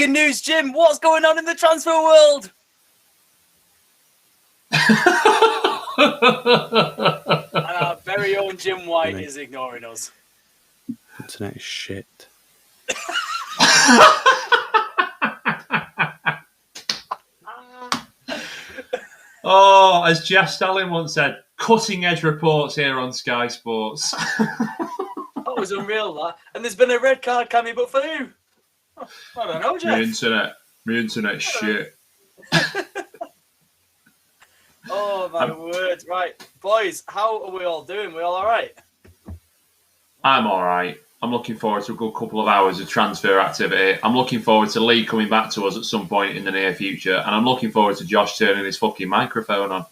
Breaking news, Jim. What's going on in the transfer world? And our very own Jim White is ignoring us. Internet is shit. Oh, as Jeff Stalin once said, cutting-edge reports here on Sky Sports. That was unreal, that. And there's been a red card, Cammy, but for who? I don't know, Jeff. My internet shit. Oh, my word. Right. Boys, how are we all doing? We all right? I'm all right. I'm looking forward to a good couple of hours of transfer activity. I'm looking forward to Lee coming back to us at some point in the near future. And I'm looking forward to Josh turning his fucking microphone on.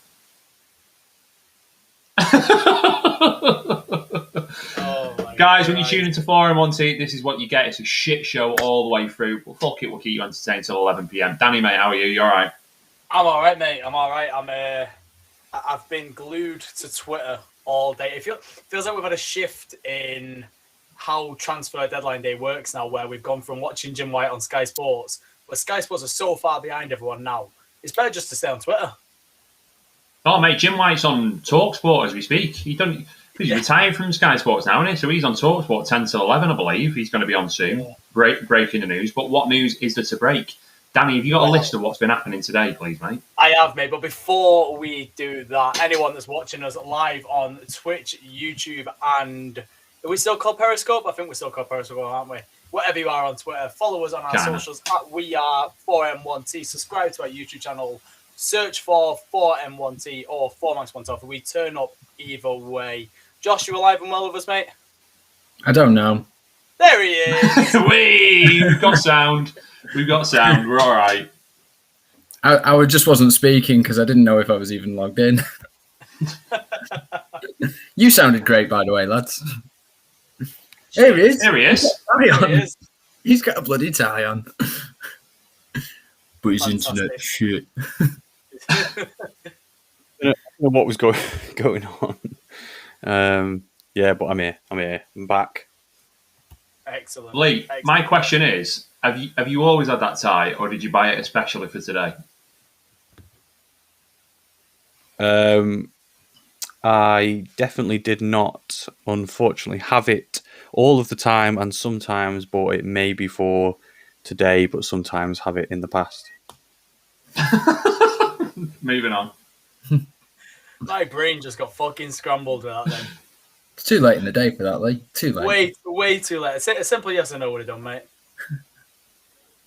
Guys, when you tune into 4M1T, this is what you get. It's a shit show all the way through. But fuck it, we'll keep you entertained till 11 p.m. Danny, mate, how are you? You all right? I'm all right, mate. I'm all right. I've been glued to Twitter all day. It feels like we've had a shift in how transfer deadline day works now, where we've gone from watching Jim White on Sky Sports, but Sky Sports are so far behind everyone now. It's better just to stay on Twitter. Oh, mate, Jim White's on TalkSport as we speak. He's retired from Sky Sports now, isn't he? So he's on TalkSport 10 till 11, I believe. He's going to be on soon, breaking the news. But what news is there to break? Danny, have you got a list of what's been happening today, please, mate? I have, mate. But before we do that, anyone that's watching us live on Twitch, YouTube, and are we still called Periscope? I think we're still called Periscope, aren't we? Whatever you are on Twitter, follow us on our socials at We Are 4M1T. Subscribe to our YouTube channel. Search for 4M1T or 4Max1T. We turn up either way. Josh, you alive and well with us, mate? I don't know. There he is. We've got sound. We're all right. I just wasn't speaking because I didn't know if I was even logged in. You sounded great, by the way, lads. Here he is. There he is. He's got a bloody tie on. But his internet shit. I don't know what was going on. Yeah, but I'm here. I'm back. Excellent. Lee, my question is, have you always had that tie, or did you buy it especially for today? I definitely did not, unfortunately, have it all of the time, and sometimes bought it maybe for today, but sometimes have it in the past. Moving on. My brain just got fucking scrambled with that then. It's too late in the day for that, Lee. Too late. Way too late. A simple yes or no would have done, mate.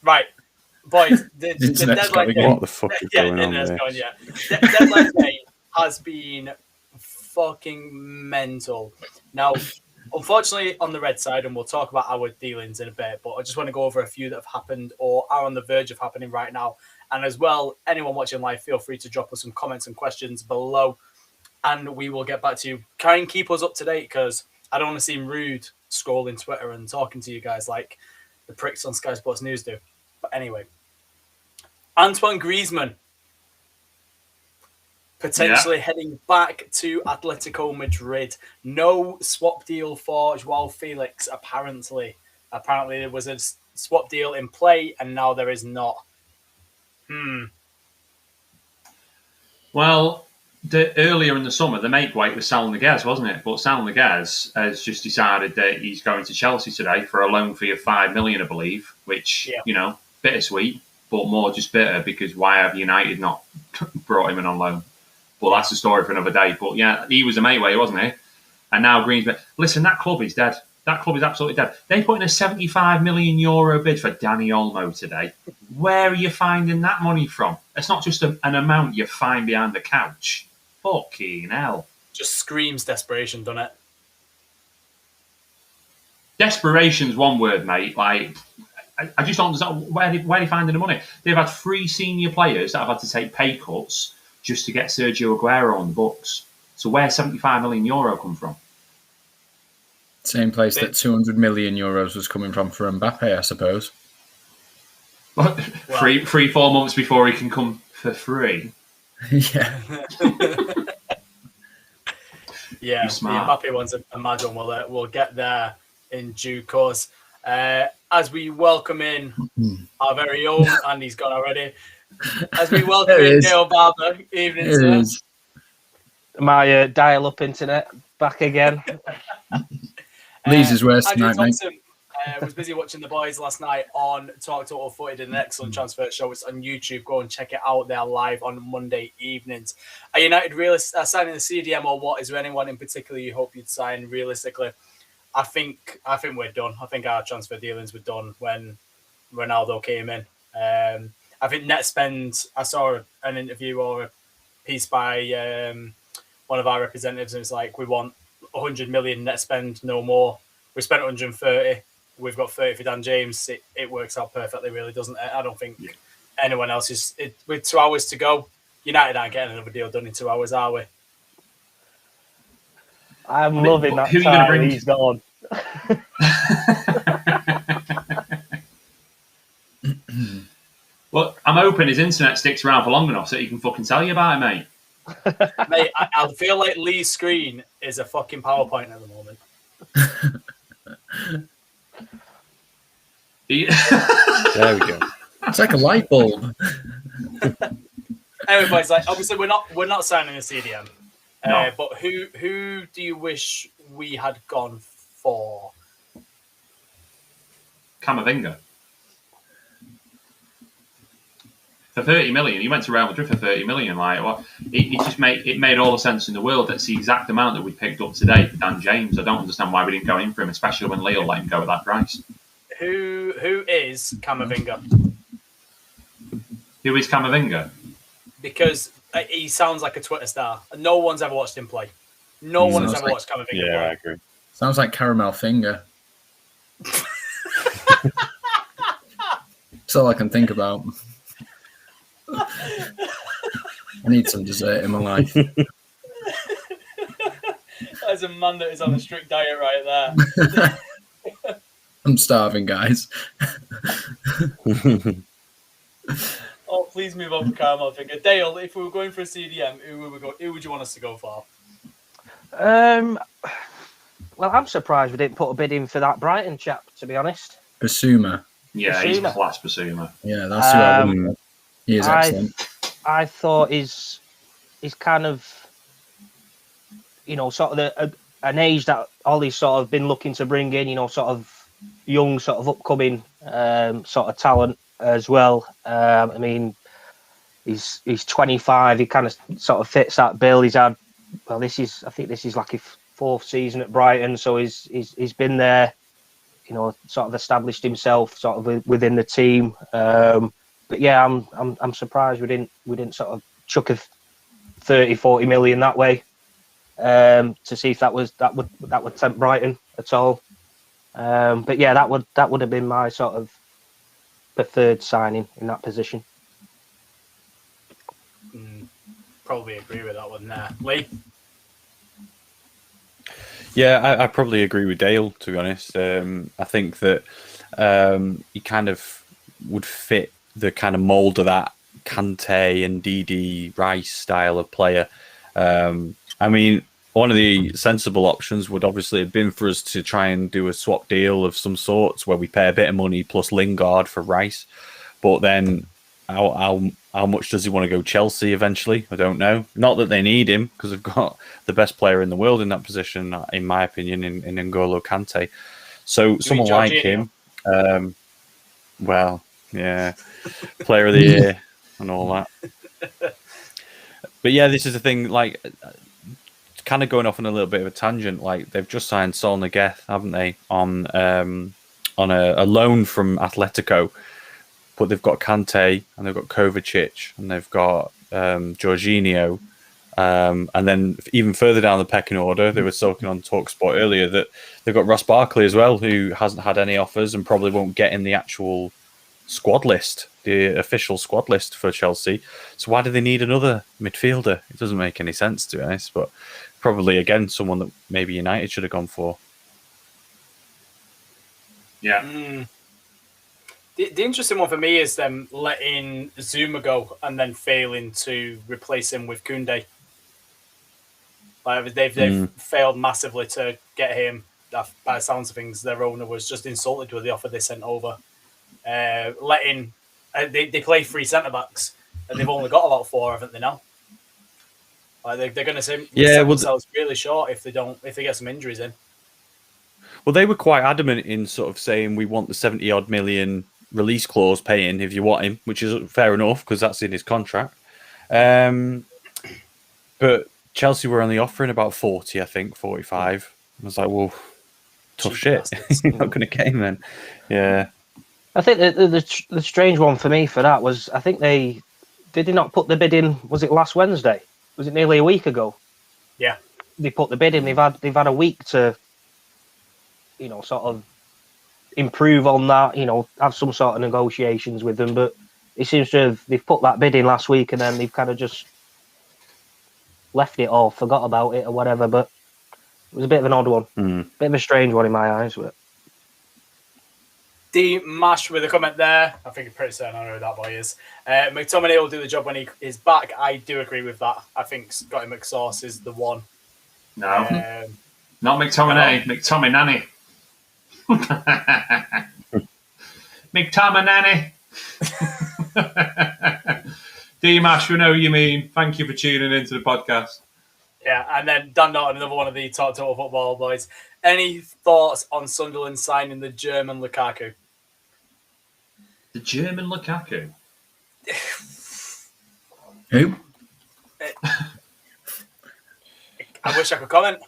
Right. Boys, the deadline day. What the fuck is going on there? The deadline day has been fucking mental. Now, unfortunately, on the red side, and we'll talk about our dealings in a bit, but I just want to go over a few that have happened or are on the verge of happening right now. And as well, anyone watching live, feel free to drop us some comments and questions below, and we will get back to you. Try and keep us up to date, because I don't want to seem rude scrolling Twitter and talking to you guys like the pricks on Sky Sports News do. But anyway, Antoine Griezmann potentially heading back to Atletico Madrid. No swap deal for Joao Felix, apparently. Apparently there was a swap deal in play, and now there is not. Well, earlier in the summer, the make weight was Sal Niguez, wasn't it? But Sal Niguez has just decided that he's going to Chelsea today for a loan fee of $5 million, I believe, which, bittersweet, but more just bitter, because why have United not brought him in on loan? But that's a story for another day. But yeah, he was a mate way, wasn't he? And now Greenspan. Listen, that club is dead. That club is absolutely dead. They put in a €75 million bid for Dani Olmo today. Where are you finding that money from? It's not just an amount you find behind the couch. Fucking hell. Just screams desperation, doesn't it? Desperation's one word, mate. Like, I just don't understand where they finding the money. They've had 3 senior players that have had to take pay cuts just to get Sergio Aguero on the books. So where's €75 million come from? Same place that €200 million was coming from for Mbappe, I suppose. Well, 3-4 months before he can come for free. Yeah. Yeah, the Mbappe one's a mad one. We'll get there in due course. as we welcome in our very own, Andy's gone already. As we welcome in Dale Barber, evening, sir. My dial-up internet back again. Lee's is worse Andrew tonight, mate. Thompson was busy watching the boys last night on Talk Total Footy, did an excellent transfer show. It's on YouTube. Go and check it out. They're live on Monday evenings. Are United signing the CDM or what? Is there anyone in particular you hope you'd sign realistically? I think we're done. I think our transfer dealings were done when Ronaldo came in. I think net spend, I saw an interview or a piece by one of our representatives, and it's like, we want 100 million net spend, no more. We spent 130. We've got 30 for Dan James. It works out perfectly, really, doesn't it? I don't think anyone else is. With 2 hours to go, United aren't getting another deal done in 2 hours, are we? I'm loving that time he's gone. Well, I'm hoping his internet sticks around for long enough so he can fucking tell you about it, mate. Mate, I feel like Lee's screen is a fucking PowerPoint at the moment. There we go. It's like a light bulb. Anyway, boys, like, obviously we're not signing a CDM. No. But who do you wish we had gone for? Camavinga. For 30 million, he went to Real Madrid for 30 million. Like, well, it just made all the sense in the world. That's the exact amount that we picked up today for Dan James. I don't understand why we didn't go in for him, especially when Leo let him go at that price. Who is Camavinga? Who is Camavinga? Because he sounds like a Twitter star. No one's ever watched him play. No one has ever watched Camavinga play. Yeah, I agree. Sounds like caramel finger. That's all I can think about. I need some dessert in my life. As a man that is on a strict diet right there. I'm starving, guys. Oh, please move on from caramel finger. Dale, if we were going for a CDM, who would you want us to go for? Well, I'm surprised we didn't put a bid in for that Brighton chap, to be honest. Basuma. Yeah, he's class Basuma. Yeah, that's who I would. He is excellent. I thought he's kind of, sort of an age that Ollie's sort of been looking to bring in, sort of young, sort of upcoming sort of talent as well. I mean, he's 25. He kind of sort of fits that bill. He's had, I think this is like his fourth season at Brighton, so he's been there, sort of established himself sort of within the team. But yeah, I'm surprised we didn't sort of chuck a 30-40 million that way to see if that would tempt Brighton at all. But yeah, that would have been my sort of preferred signing in that position. Probably agree with that one there. Lee? Yeah, I probably agree with Dale, to be honest. I think that he kind of would fit the kind of mould of that Kante and Didi Rice style of player. I mean, one of the sensible options would obviously have been for us to try and do a swap deal of some sorts where we pay a bit of money plus Lingard for Rice. But then how much does he want to go Chelsea eventually? I don't know. Not that they need him, because they've got the best player in the world in that position, in my opinion, in N'Golo Kante. So someone like him, well, yeah, player of the year and all that. But yeah, this is the thing, like, kind of going off on a little bit of a tangent, like they've just signed Sol Niguez, haven't they, on a loan from Atletico, but they've got Kante and they've got Kovacic and they've got Jorginho, and then even further down the pecking order, they were talking on TalkSport earlier that they've got Ross Barkley as well, who hasn't had any offers and probably won't get in the actual squad list, the official squad list for Chelsea. So why do they need another midfielder? It doesn't make any sense, to be honest, but probably, again, someone that maybe United should have gone for. Yeah. The interesting one for me is them letting Zuma go and then failing to replace him with Koundé. Like they've failed massively to get him by the sounds of things, their owner was just insulted with the offer they sent over. They play 3 centre backs, and they've only got about 4, haven't they now? Like they're going to sell themselves really short if they get some injuries in. Well, they were quite adamant in sort of saying we want the 70-odd million release clause paying if you want him, which is fair enough because that's in his contract. But Chelsea were only offering about 40, I think, 45. I was like, well, tough shit. You're not going to get him then. Yeah. I think the strange one for me for that was, I think did they not put the bid in, was it last Wednesday? Was it nearly a week ago? Yeah. They put the bid in. They've had a week to, sort of improve on that, have some sort of negotiations with them. But it seems they've put that bid in last week and then they've kind of just left it or forgot about it or whatever. But it was a bit of an odd one. Bit of a strange one in my eyes. But D Mash with a comment there. I think I'm pretty certain I know who that boy is. McTominay will do the job when he is back. I do agree with that. I think Scotty McSauce is the one. No, not McTominay. No. McTominay. McTominay. D Mash, we know what you mean. Thank you for tuning into the podcast. Yeah, and then Dan Norton, another one of the top total football boys. Any thoughts on Sunderland signing the German Lukaku? The German Lukaku? Who? I wish I could comment.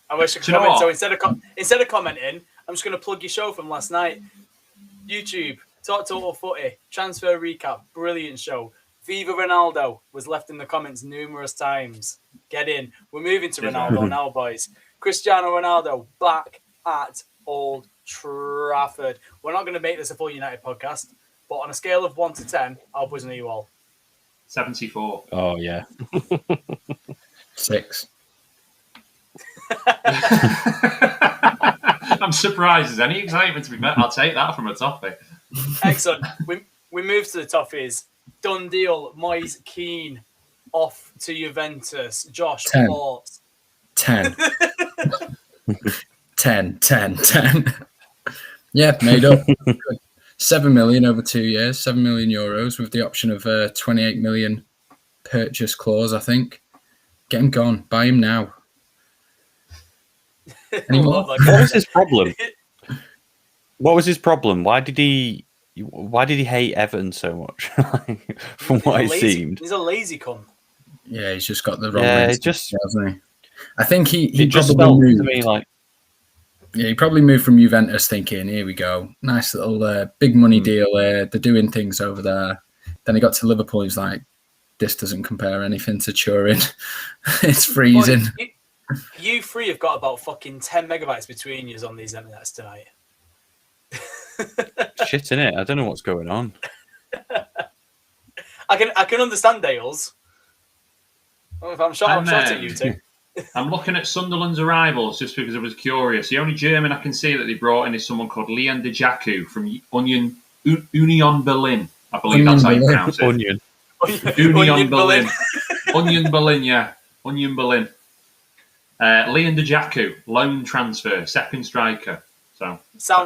So instead of commenting, I'm just going to plug your show from last night. YouTube, Talk Total Footy, Transfer Recap, brilliant show. Viva Ronaldo was left in the comments numerous times. Get in. We're moving to Ronaldo now, boys. Cristiano Ronaldo back at Old Trafford. We're not going to make this a full United podcast, but on a scale of 1 to 10, how buzzing are you all? 74. Oh, yeah. 6. I'm surprised there's any excitement to be met. I'll take that from a toffee. Excellent. We move to the toffees. Done deal. Moyes Keane off to Juventus. Josh, 10. thoughts? 10. 10. Yeah, made up. 7 million over 2 years, 7 million euros with the option of a 28 million purchase clause, I think. Get him gone. Buy him now. What was his problem? Why did he hate Everton so much? From what it seemed. He's a lazy cunt. Yeah, he's just got the wrong hasn't he? I think he just probably moved. To me like... Yeah, he probably moved from Juventus thinking, here we go. Nice little big money deal there. They're doing things over there. Then he got to Liverpool. He's like, this doesn't compare anything to Turin. It's freezing. Boy, you three have got about fucking 10 megabytes between you on these internets tonight. Shit, innit? I don't know what's going on. I can understand Dale's. I'm shot at you two. I'm looking at Sunderland's arrivals just because I was curious. The only German I can see that they brought in is someone called Leon Dejaku from Union Berlin. I believe that's how you pronounce it. Union Berlin. Union Berlin, yeah. Union Berlin. Leon Dejaku, loan transfer, second striker. So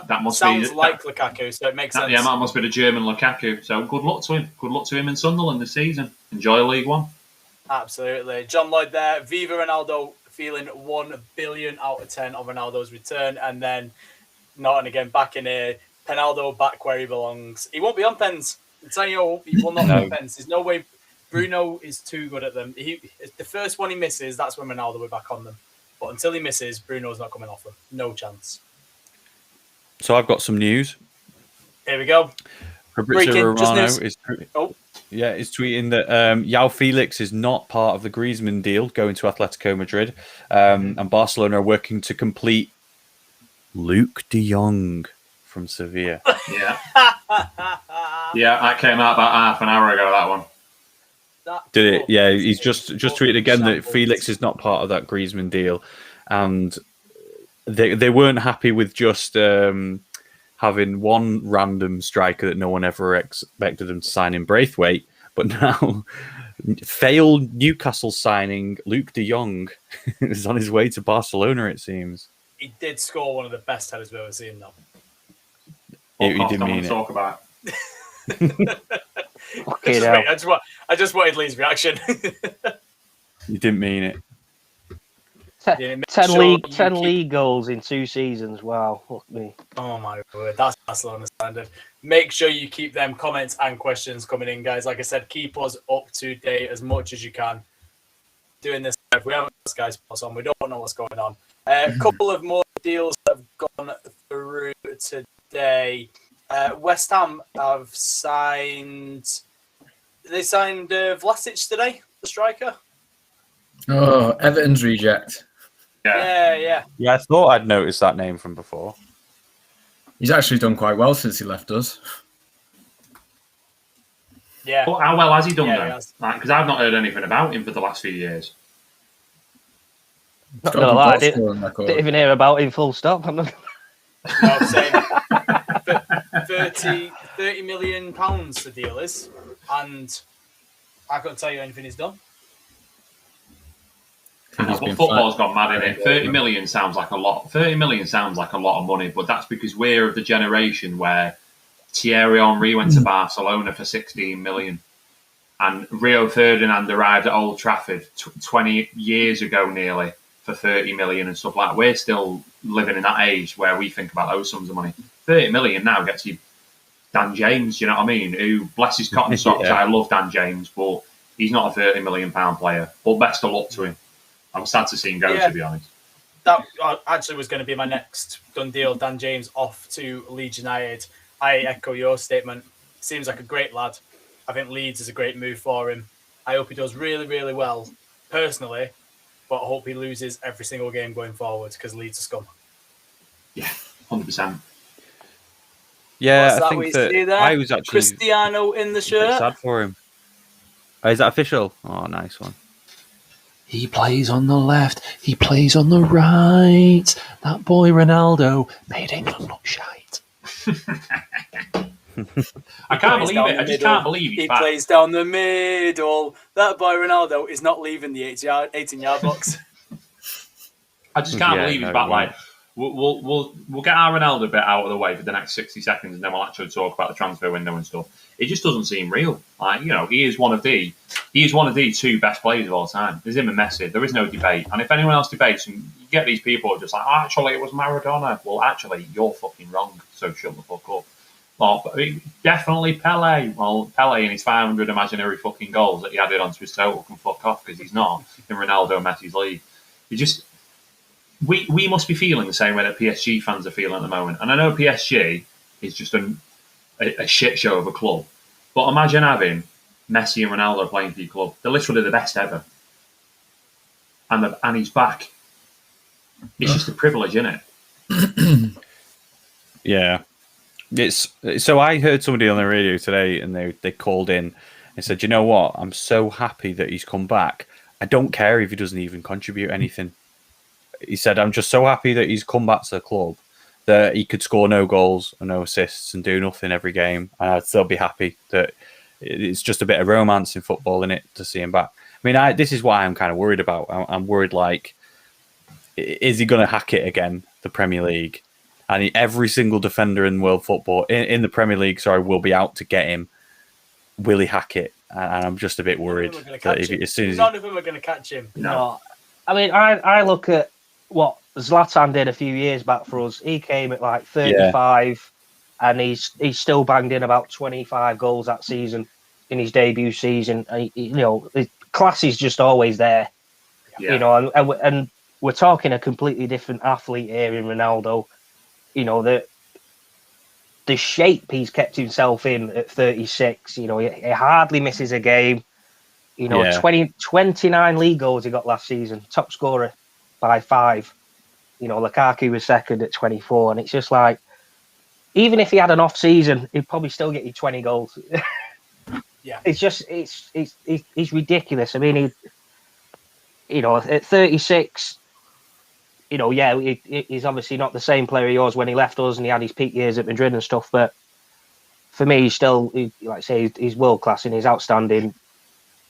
that must sounds be like Lukaku, so it makes sense. Yeah, that must be the German Lukaku. So good luck to him. Good luck to him in Sunderland this season. Enjoy League One. Absolutely. John Lloyd there. Viva Ronaldo feeling 1 billion out of 10 on Ronaldo's return. And then Norton again back in here. Penaldo back where he belongs. He won't be on pens. I'm telling you, he will not be on pens. There's no way. Bruno is too good at them. The first one he misses, that's when Ronaldo will be back on them. But until he misses, Bruno's not coming off them. No chance. So I've got some news. Here we go. Fabrizio Romano is tweeting that João Felix is not part of the Griezmann deal going to Atletico Madrid, and Barcelona are working to complete Luke de Jong from Sevilla. Yeah, that came out about half an hour ago. That one. Did it? Yeah, he's just tweeted again that Felix is not part of that Griezmann deal, and they weren't happy with just having one random striker that no one ever expected them to sign in Braithwaite, but now failed Newcastle signing Luke de Jong is on his way to Barcelona, it seems. he did score one of the best headers we've ever seen, though. He didn't mean it. Talk about. Okay, now. I just wanted Lee's reaction. You didn't mean it. 10 league goals in 2 seasons. Wow, fuck me. Oh my word, that's low on the standard. Make sure you keep them comments and questions coming in, guys. Like I said, keep us up to date as much as you can. Doing this, if we haven't got Sky Sports on, we don't know what's going on. A couple of more deals that have gone through today. West Ham have signed. They signed Vlasic today, the striker. Oh, Everton's reject. Yeah. Yeah, I thought I'd noticed that name from before. He's actually done quite well since he left us. Yeah. But how well has he done Yeah, then? Because I've not heard anything about him for the last few years. Not gonna lie, I didn't even hear about him full stop. I'm not... No, I'm saying 30 million pounds the deal is, and I couldn't tell you anything he's done. But football's gone mad in it. 30 million sounds like a lot. 30 million sounds like a lot of money, but that's because we're of the generation where Thierry Henry went to Barcelona for 16 million, and Rio Ferdinand arrived at Old Trafford 20 years ago nearly for 30 million and stuff like that. We're still living in that age where we think about those sums of money. 30 million now gets you Dan James, you know what I mean? Who, bless his cotton socks, I love Dan James, but he's not a 30 million pound player. But best of luck to him. I'm sad to see him go, to be honest. That actually was going to be my next done deal. Dan James off to Leeds United. I echo your statement. Seems like a great lad. I think Leeds is a great move for him. I hope he does really, really well, personally, but I hope he loses every single game going forward because Leeds are scum. Yeah, 100%. Yeah, I think that I was actually Cristiano in the shirt. Sad for him. Oh, is that official? Oh, nice one. He plays on the left. He plays on the right. That boy Ronaldo made England look shite. I can't believe it. I just can't believe he plays down the middle. That boy Ronaldo is not leaving the 18-yard box. I just can't believe he's back. Like, we'll get our Ronaldo bit out of the way for the next 60 seconds, and then we'll actually talk about the transfer window and stuff. It just doesn't seem real. Like, you know, he is one of the 2 best players of all time. There's him and Messi. There is no debate. And if anyone else debates, and you get these people just like, actually, it was Maradona. Well, actually, you're fucking wrong. So shut the fuck up. Well, definitely Pele. Well, Pele and his 500 imaginary fucking goals that he added onto his total can fuck off because he's not in Ronaldo and Messi's league. We must be feeling the same way that PSG fans are feeling at the moment. And I know PSG is just a shit show of a club. But imagine having Messi and Ronaldo playing for your club. They're literally the best ever. And he's back. It's just a privilege, isn't it? Yeah. So I heard somebody on the radio today and they called in and said, you know what? I'm so happy that he's come back. I don't care if he doesn't even contribute anything. He said, I'm just so happy that he's come back to the club that he could score no goals and no assists and do nothing every game. And I'd still be happy that it's just a bit of romance in football, in it, to see him back. I mean, this is why I'm kind of worried about. I'm worried, like, is he going to hack it again, the Premier League? And every single defender in world football, in the Premier League, will be out to get him. Will he hack it? And I'm just a bit worried that as soon as none of them are going to catch him. No. I mean, I look at what Zlatan did a few years back for us. He came at like 35, and he's still banged in about 25 goals that season in his debut season. You know, the class is just always there. Yeah. You know, and we're talking a completely different athlete here in Ronaldo. You know, the shape he's kept himself in at 36. You know, he hardly misses a game. You know, 29 league goals he got last season, top scorer by 5. You know, Lukaku was second at 24, and it's just like, even if he had an off season, he'd probably still get you 20 goals. Yeah, it's just it's ridiculous. I mean, you know, at 36, you know, he's obviously not the same player he was when he left us, and he had his peak years at Madrid and stuff. But for me, he's still, like I say, he's world class and he's outstanding.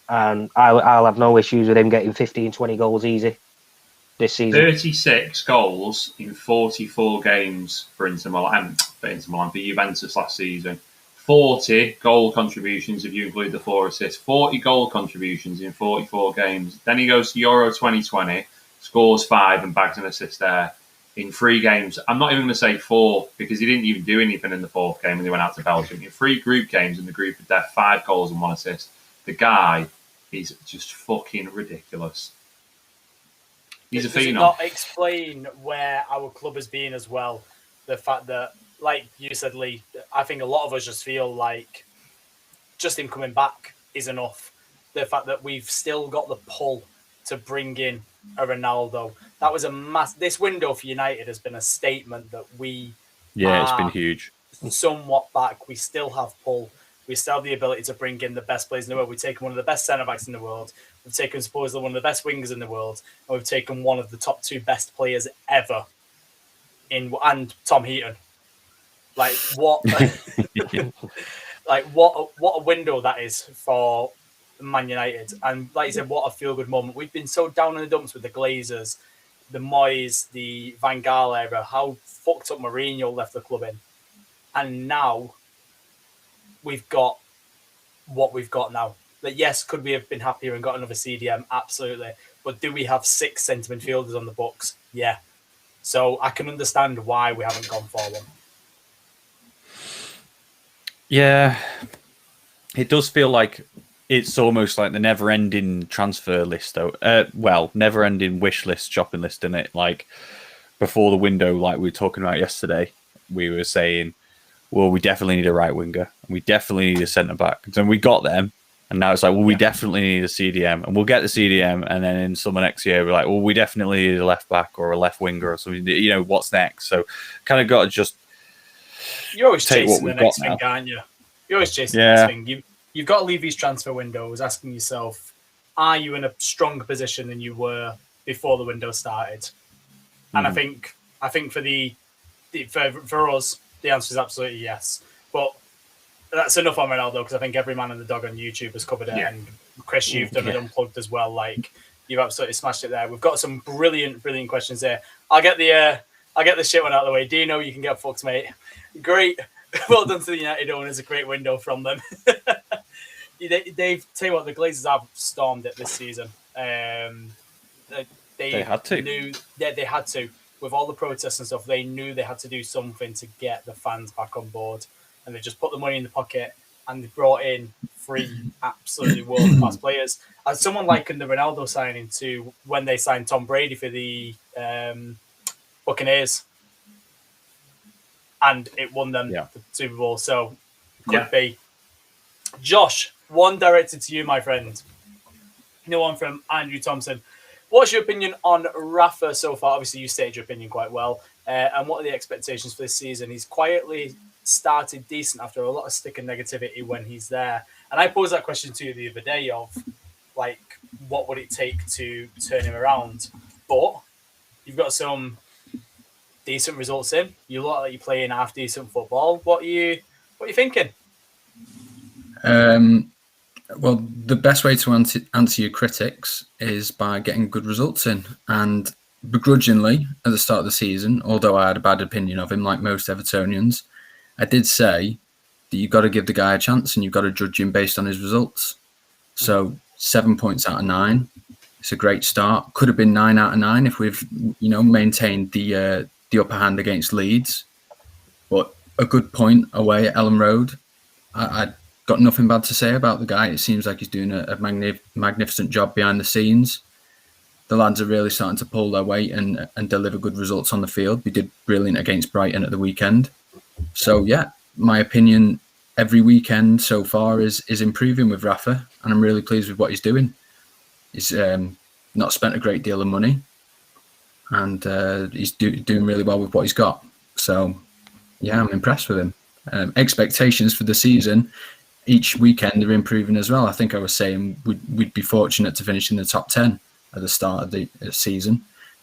And I'll have no issues with him getting 15, 20 goals easy. this season. 36 goals in 44 games for Inter Milan, for Juventus last season. 40 goal contributions if you include the 4 assists. 40 goal contributions in 44 games. Then he goes to Euro 2020, scores 5 and bags an assist there in 3 games. I'm not even going to say 4 because he didn't even do anything in the 4th game when they went out to Belgium. In 3 group games in the group of death, 5 goals and 1 assist. The guy is just fucking ridiculous. He's a phenom. Does it not explain where our club has been as well? The fact that, like you said, Lee, I think a lot of us just feel like just him coming back is enough. The fact that we've still got the pull to bring in a Ronaldo. That was this window for United has been a statement that we it's been huge. Somewhat back. We still have pull. We still have the ability to bring in the best players in the world. We've taken one of the best centre-backs in the world. We've taken supposedly one of the best wingers in the world. And we've taken one of the top 2 best players ever and Tom Heaton. Like, what what a window that is for Man United. And like you said, what a feel-good moment. We've been so down in the dumps with the Glazers, the Moyes, the Van Gaal era, how fucked up Mourinho left the club in. And now we've got what we've got now. That yes, could we have been happier and got another CDM? Absolutely. But do we have 6 centre midfielders on the books? Yeah. So I can understand why we haven't gone for one. Yeah. It does feel like it's almost like the never-ending transfer list, though. Never-ending wish list, shopping list, isn't it? Like, before the window, like we were talking about yesterday, we were saying, well, we definitely need a right winger. We definitely need a centre-back. And we got them. And now it's like, well, we definitely need a CDM. And we'll get the CDM. And then in summer next year, we're like, well, we definitely need a left-back or a left winger or something. You know, what's next? So kind of got to just You're always take chasing what the we've next got thing, now. aren't you? You're always chasing the next thing. You've got to leave these transfer windows asking yourself, are you in a stronger position than you were before the window started? And I think for us, the answer is absolutely yes. But that's enough on Ronaldo because I think every man and the dog on YouTube has covered it. Yeah. And Chris, you've done it unplugged as well. Like, you've absolutely smashed it there. We've got some brilliant questions there. I'll get the shit one out of the way. Dino, you can get fucked, mate. Great. Well done to the United owners. A great window from them. They've tell you what, the Glazers have stormed it this season. They had to. They had to. With all the protests and stuff, they knew they had to do something to get the fans back on board. And they just put the money in the pocket and they brought in 3 absolutely world-class players. And someone likened the Ronaldo signing to when they signed Tom Brady for the Buccaneers. And it won them the Super Bowl. So, could be. Josh, one directed to you, my friend. No one from Andrew Thompson. What's your opinion on Rafa so far? Obviously, you stated your opinion quite well. And what are the expectations for this season? He's quietly started decent after a lot of stick and negativity when he's there. And I posed that question to you the other day of, like, what would it take to turn him around? But you've got some decent results in. You look like you're playing half decent football. What are you thinking? Well, the best way to answer your critics is by getting good results in. And begrudgingly, at the start of the season, although I had a bad opinion of him, like most Evertonians, I did say that you've got to give the guy a chance and you've got to judge him based on his results. So 7 points out of 9. It's a great start. Could have been 9 out of 9 if we've, maintained the upper hand against Leeds. But a good point away at Ellen Road. I got nothing bad to say about the guy. It seems like he's doing a magnificent job behind the scenes. The lads are really starting to pull their weight and deliver good results on the field. We did brilliant against Brighton at the weekend. So, my opinion every weekend so far is improving with Rafa, and I'm really pleased with what he's doing. He's not spent a great deal of money, and he's doing really well with what he's got. So, I'm impressed with him. Expectations for the season, each weekend they're improving as well. I think I was saying we'd be fortunate to finish in the top 10 at the start of the season.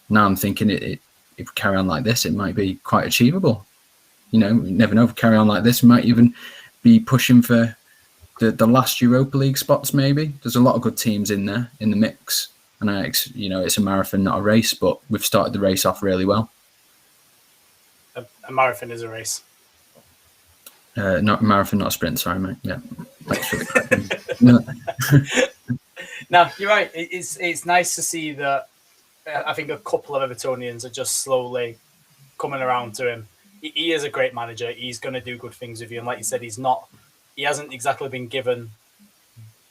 Now I'm thinking if we carry on like this, it might be quite achievable. You never know. If we carry on like this, we might even be pushing for the last Europa League spots, maybe. There's a lot of good teams in there, in the mix. And it's a marathon, not a race, but we've started the race off really well. A marathon is a race. Not a marathon, not a sprint. Sorry, mate. Yeah, thanks for the No, you're right. It's nice to see that. I think a couple of Evertonians are just slowly coming around to him. He is a great manager. He's going to do good things with you. And like you said, he hasn't exactly been given.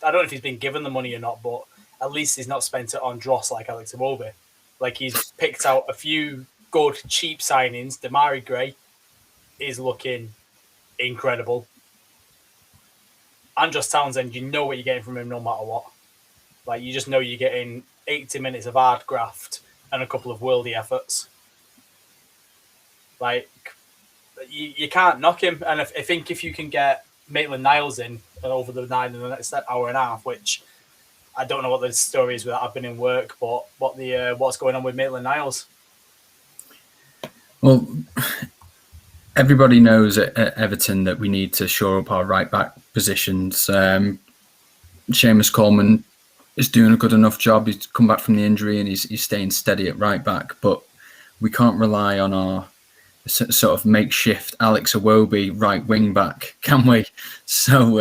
I don't know if he's been given the money or not, but at least he's not spent it on dross like Alex Iwobi. Like, he's picked out a few good, cheap signings. Damari Gray is looking incredible. Andros Townsend, you know what you're getting from him no matter what. Like, you just know you're getting 80 minutes of hard graft and a couple of worldy efforts. Like, you can't knock him. And I think if you can get Maitland-Niles in over the 9 in the next hour and a half, which I don't know what the story is with that. I've been in work, but what's going on with Maitland-Niles? Well, everybody knows at Everton that we need to shore up our right-back positions. Seamus Coleman is doing a good enough job. He's come back from the injury and he's staying steady at right-back, but we can't rely on our sort of makeshift Alex Iwobi right wing back, can we? So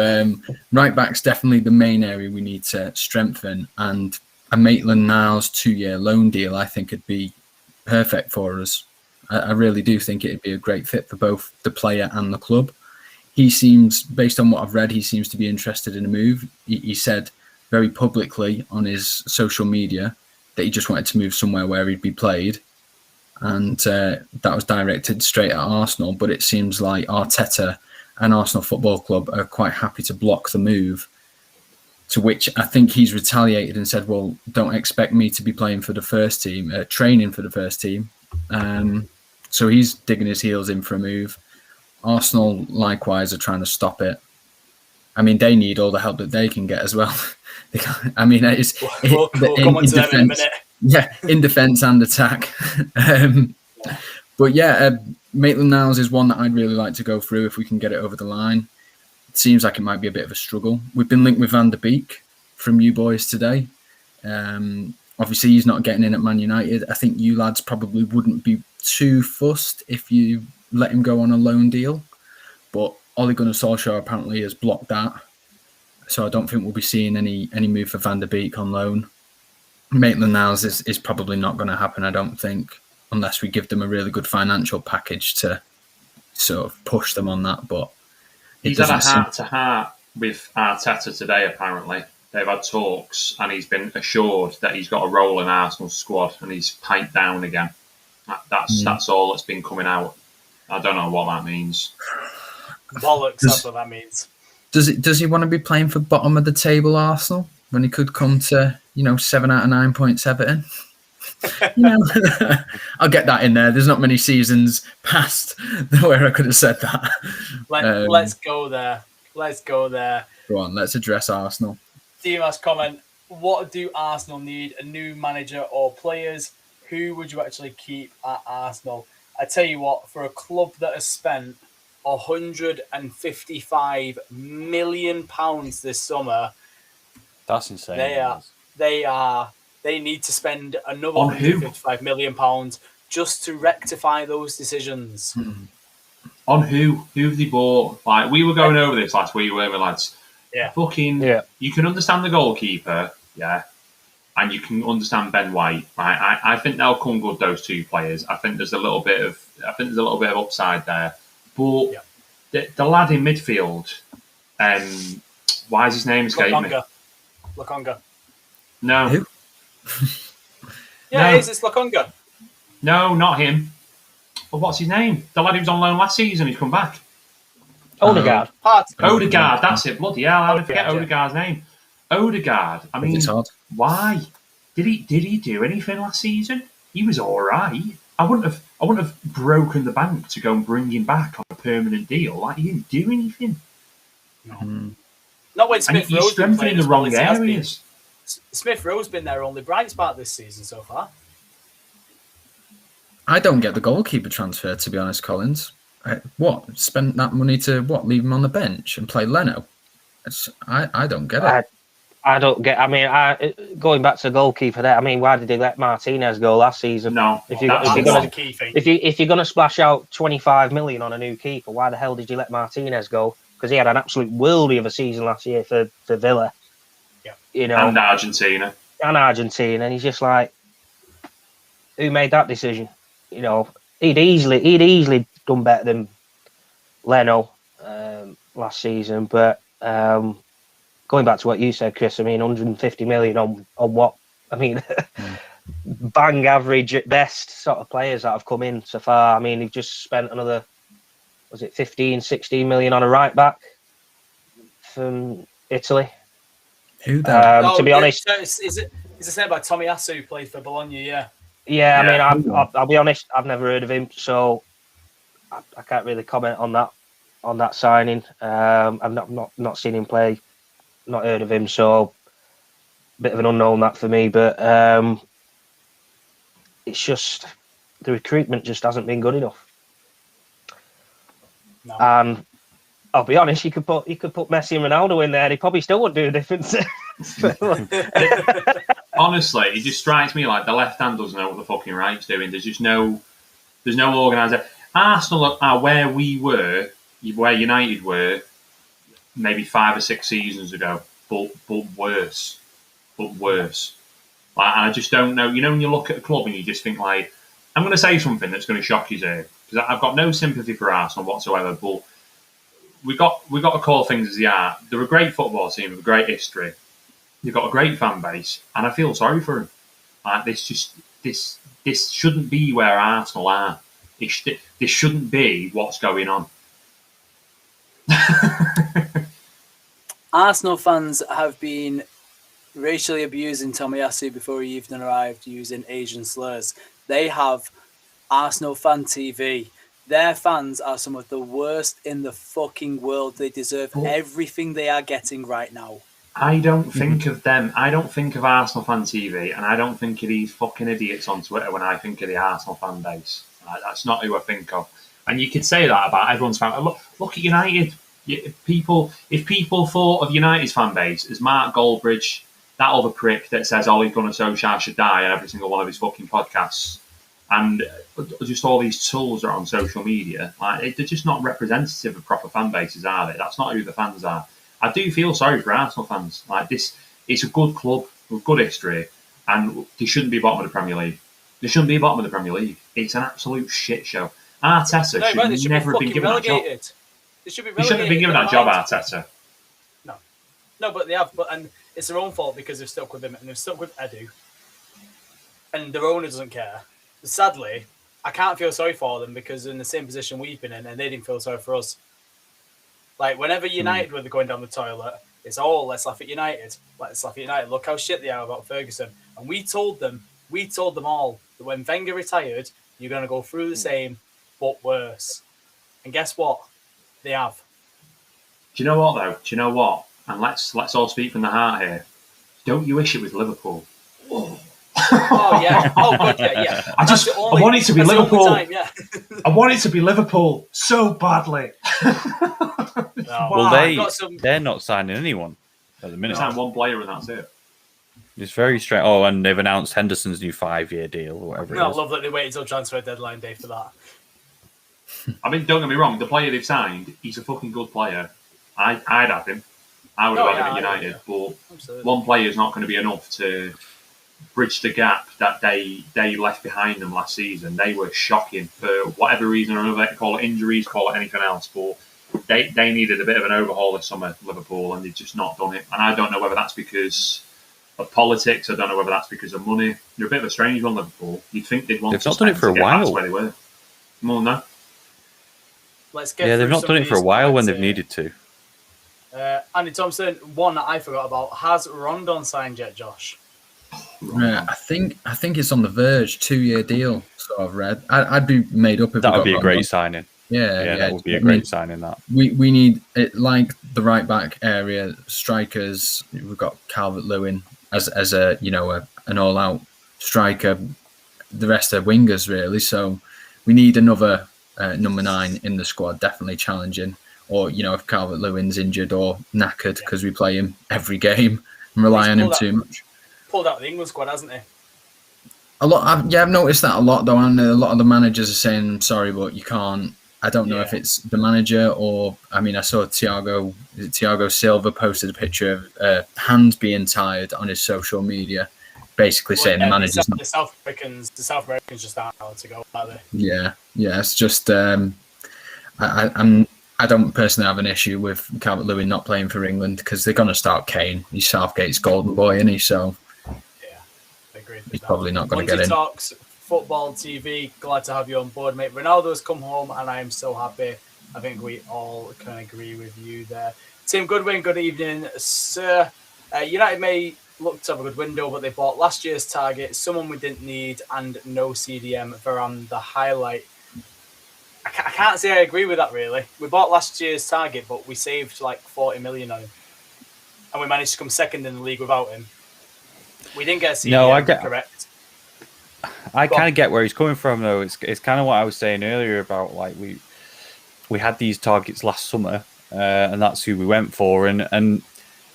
right back's definitely the main area we need to strengthen, and a Maitland-Niles 2-year loan deal I think would be perfect for us. I really do think it'd be a great fit for both the player and the club. He seems, based on what I've read, he seems to be interested in a move. He said very publicly on his social media that he just wanted to move somewhere where he'd be played. And that was directed straight at Arsenal, but it seems like Arteta and Arsenal Football Club are quite happy to block the move, to which I think he's retaliated and said, well, don't expect me to be playing for the first team, training for the first team. So he's digging his heels in for a move. Arsenal, likewise, are trying to stop it. I mean, they need all the help that they can get as well. I mean, we'll come on to them in a minute. Yeah, in defence and attack. But yeah, Maitland-Niles is one that I'd really like to go through if we can get it over the line. It seems like it might be a bit of a struggle. We've been linked with Van der Beek from you boys today. Obviously, he's not getting in at Man United. I think you lads probably wouldn't be too fussed if you let him go on a loan deal. But Ole Gunnar Solskjaer apparently has blocked that. So I don't think we'll be seeing any move for Van der Beek on loan. Maitland-Niles is probably not going to happen, I don't think, unless we give them a really good financial package to sort of push them on that. But he's had a heart-to-heart with Arteta today, apparently. They've had talks, and he's been assured that he's got a role in Arsenal's squad, and he's piped down again. That's all that's been coming out. I don't know what that means. Bollocks, that's what that means. Does he want to be playing for bottom of the table Arsenal when he could come to 7 out of 9 points Everton? I'll get that in there. There's not many seasons past where I could have said that. Let's go there. Let's go there. Go on, let's address Arsenal. Dimas comment, what do Arsenal need? A new manager or players? Who would you actually keep at Arsenal? I tell you what, for a club that has spent £155 million this summer, that's insane. They need to spend another £155 million just to rectify those decisions. On who? Who have they bought? Like, we were going over this last week, weren't we, lads? Yeah. You can understand the goalkeeper, yeah, and you can understand Ben White. Right? I think they'll come good, those two players. I think there's a little bit of upside there. But the lad in midfield, why is his name escaping me? Lokonga. No. Who? Yeah, no. It's Lokonga. No, not him. But what's his name? The lad who was on loan last season, he's come back. Odegaard. Odegaard, that's it. Bloody hell, how did I forget Odegaard's name? Odegaard. I mean, why? Did he do anything last season? He was all right. I wouldn't have broken the bank to go and bring him back on a permanent deal. Like, he didn't do anything. No. Not when Smith Rowe's been playing in the wrong areas. Smith Rowe's been their only bright spot this season so far. I don't get the goalkeeper transfer, to be honest, Collins. Spend that money to leave him on the bench and play Leno? I don't get it. I don't get. I mean, going back to the goalkeeper there. I mean, why did they let Martinez go last season? No, if you're gonna splash out 25 million on a new keeper, why the hell did you let Martinez go? Because he had an absolute worldie of a season last year for Villa. Yeah, you know, and Argentina, and he's just like, who made that decision? You know, he'd easily done better than Leno last season, but. Going back to what you said, Chris, I mean, 150 million on what? I mean, bang average at best sort of players that have come in so far. I mean, they've just spent another, was it 15, 16 million on a right back from Italy. Who that? To be honest, is it said by Tommy Asu, who played for Bologna? Yeah. Yeah, I mean, I'll be honest, I've never heard of him, so I can't really comment on that signing. I've not seen him play. Not heard of him, so a bit of an unknown that for me. But it's just the recruitment just hasn't been good enough. No. And I'll be honest, you could put Messi and Ronaldo in there, and he probably still wouldn't do a difference. Honestly, it just strikes me like the left hand doesn't know what the fucking right's doing. There's no organisation. Arsenal are where we were, where United were. Maybe 5 or 6 seasons ago, but worse. Like, I just don't know. You know, when you look at a club and you just think, like, I'm going to say something that's going to shock you here, because I've got no sympathy for Arsenal whatsoever. But we got to call things as they are. They're a great football team with a great history. They've got a great fan base, and I feel sorry for them. Like, this shouldn't be where Arsenal are. This shouldn't be what's going on. Arsenal fans have been racially abusing Tomiyasu before he even arrived, using Asian slurs. They have Arsenal Fan TV. Their fans are some of the worst in the fucking world. They deserve everything they are getting right now. I don't think of them. I don't think of Arsenal Fan TV, and I don't think of these fucking idiots on Twitter when I think of the Arsenal fan base. That's not who I think of. And you could say that about everyone's fan. Look at United. If people thought of United's fan base as Mark Goldbridge, that other prick that says Ole Gunnar Solskjaer should die on every single one of his fucking podcasts, and just all these tools that are on social media, like, they're just not representative of proper fan bases, are they? That's not who the fans are. I do feel sorry for Arsenal fans. Like, this, it's a good club with good history, and they shouldn't be bottom of the Premier League. They shouldn't be bottom of the Premier League. It's an absolute shit show. Arteta should never have been given that job. They should be He shouldn't have been given that job, Arteta. No, but they have. And it's their own fault because they've stuck with him and they've stuck with Edu. And their owner doesn't care. Sadly, I can't feel sorry for them because they're in the same position we've been in and they didn't feel sorry for us. Like, whenever United were going down the toilet, it's let's laugh at United. Let's laugh at United. Look how shit they are about Ferguson. And we told them all that when Wenger retired, you're going to go through the same, but worse. And guess what? They have. Do you know what, though? Do you know what? And let's all speak from the heart here. Don't you wish it was Liverpool? Oh, yeah. Oh, God, yeah. I want it to be Liverpool. Time, yeah. I want it to be Liverpool so badly. No. Well, they're not signing anyone at the minute. They signed one player and that's it. It's very strange. Oh, and they've announced Henderson's new 5-year deal or whatever. I love that they waited until transfer deadline day for that. I mean, don't get me wrong. The player they've signed, he's a fucking good player. I'd have him. I would have had him at United. But absolutely. One player is not going to be enough to bridge the gap that they left behind them last season. They were shocking for whatever reason or another. Call it injuries, call it anything else. But they needed a bit of an overhaul this summer, Liverpool, and they've just not done it. And I don't know whether that's because of politics. I don't know whether that's because of money. They're a bit of a strange one, Liverpool. You'd think they'd want they've not done it for a while. Where they were. More no. They've not done it for a while when they've needed to. Andy Thompson, one that I forgot about. Has Rondon signed yet, Josh? I think it's on the verge. 2-year deal. So I've read. I'd be made up if that would be a great signing. Yeah, that would be a great signing. That we need it, like the right back area strikers. We've got Calvert-Lewin as a an all-out striker. The rest are wingers really. So we need another number 9 in the squad, definitely challenging. Or if Calvert-Lewin's injured or knackered because we play him every game, rely on him too much. Pulled out the England squad, hasn't he? I've noticed that a lot though, and a lot of the managers are saying, "I'm sorry, but you can't." I don't know if it's the manager or I saw Thiago Silva posted a picture of hands being tied on his social media, basically saying the manager's the South Americans just aren't allowed to go, are they? Yeah. It's just I don't personally have an issue with Calvert-Lewin not playing for England because they're going to start Kane. He's Southgate's golden boy, isn't he? So yeah, I agree. He's probably not going to get in. Talks Football TV, glad to have you on board, mate. Ronaldo's come home, and I am so happy. I think we all can agree with you there. Tim Goodwin, good evening, sir. United may look to have a good window, but they bought last year's target, someone we didn't need, and no CDM. Varane, the highlight. I can't say I agree with that, really. We bought last year's target, but we saved like 40 million on him. And we managed to come second in the league without him. We didn't get a CDM, correct? I kind of get where he's coming from, though. It's kind of what I was saying earlier about like we had these targets last summer, and that's who we went for. And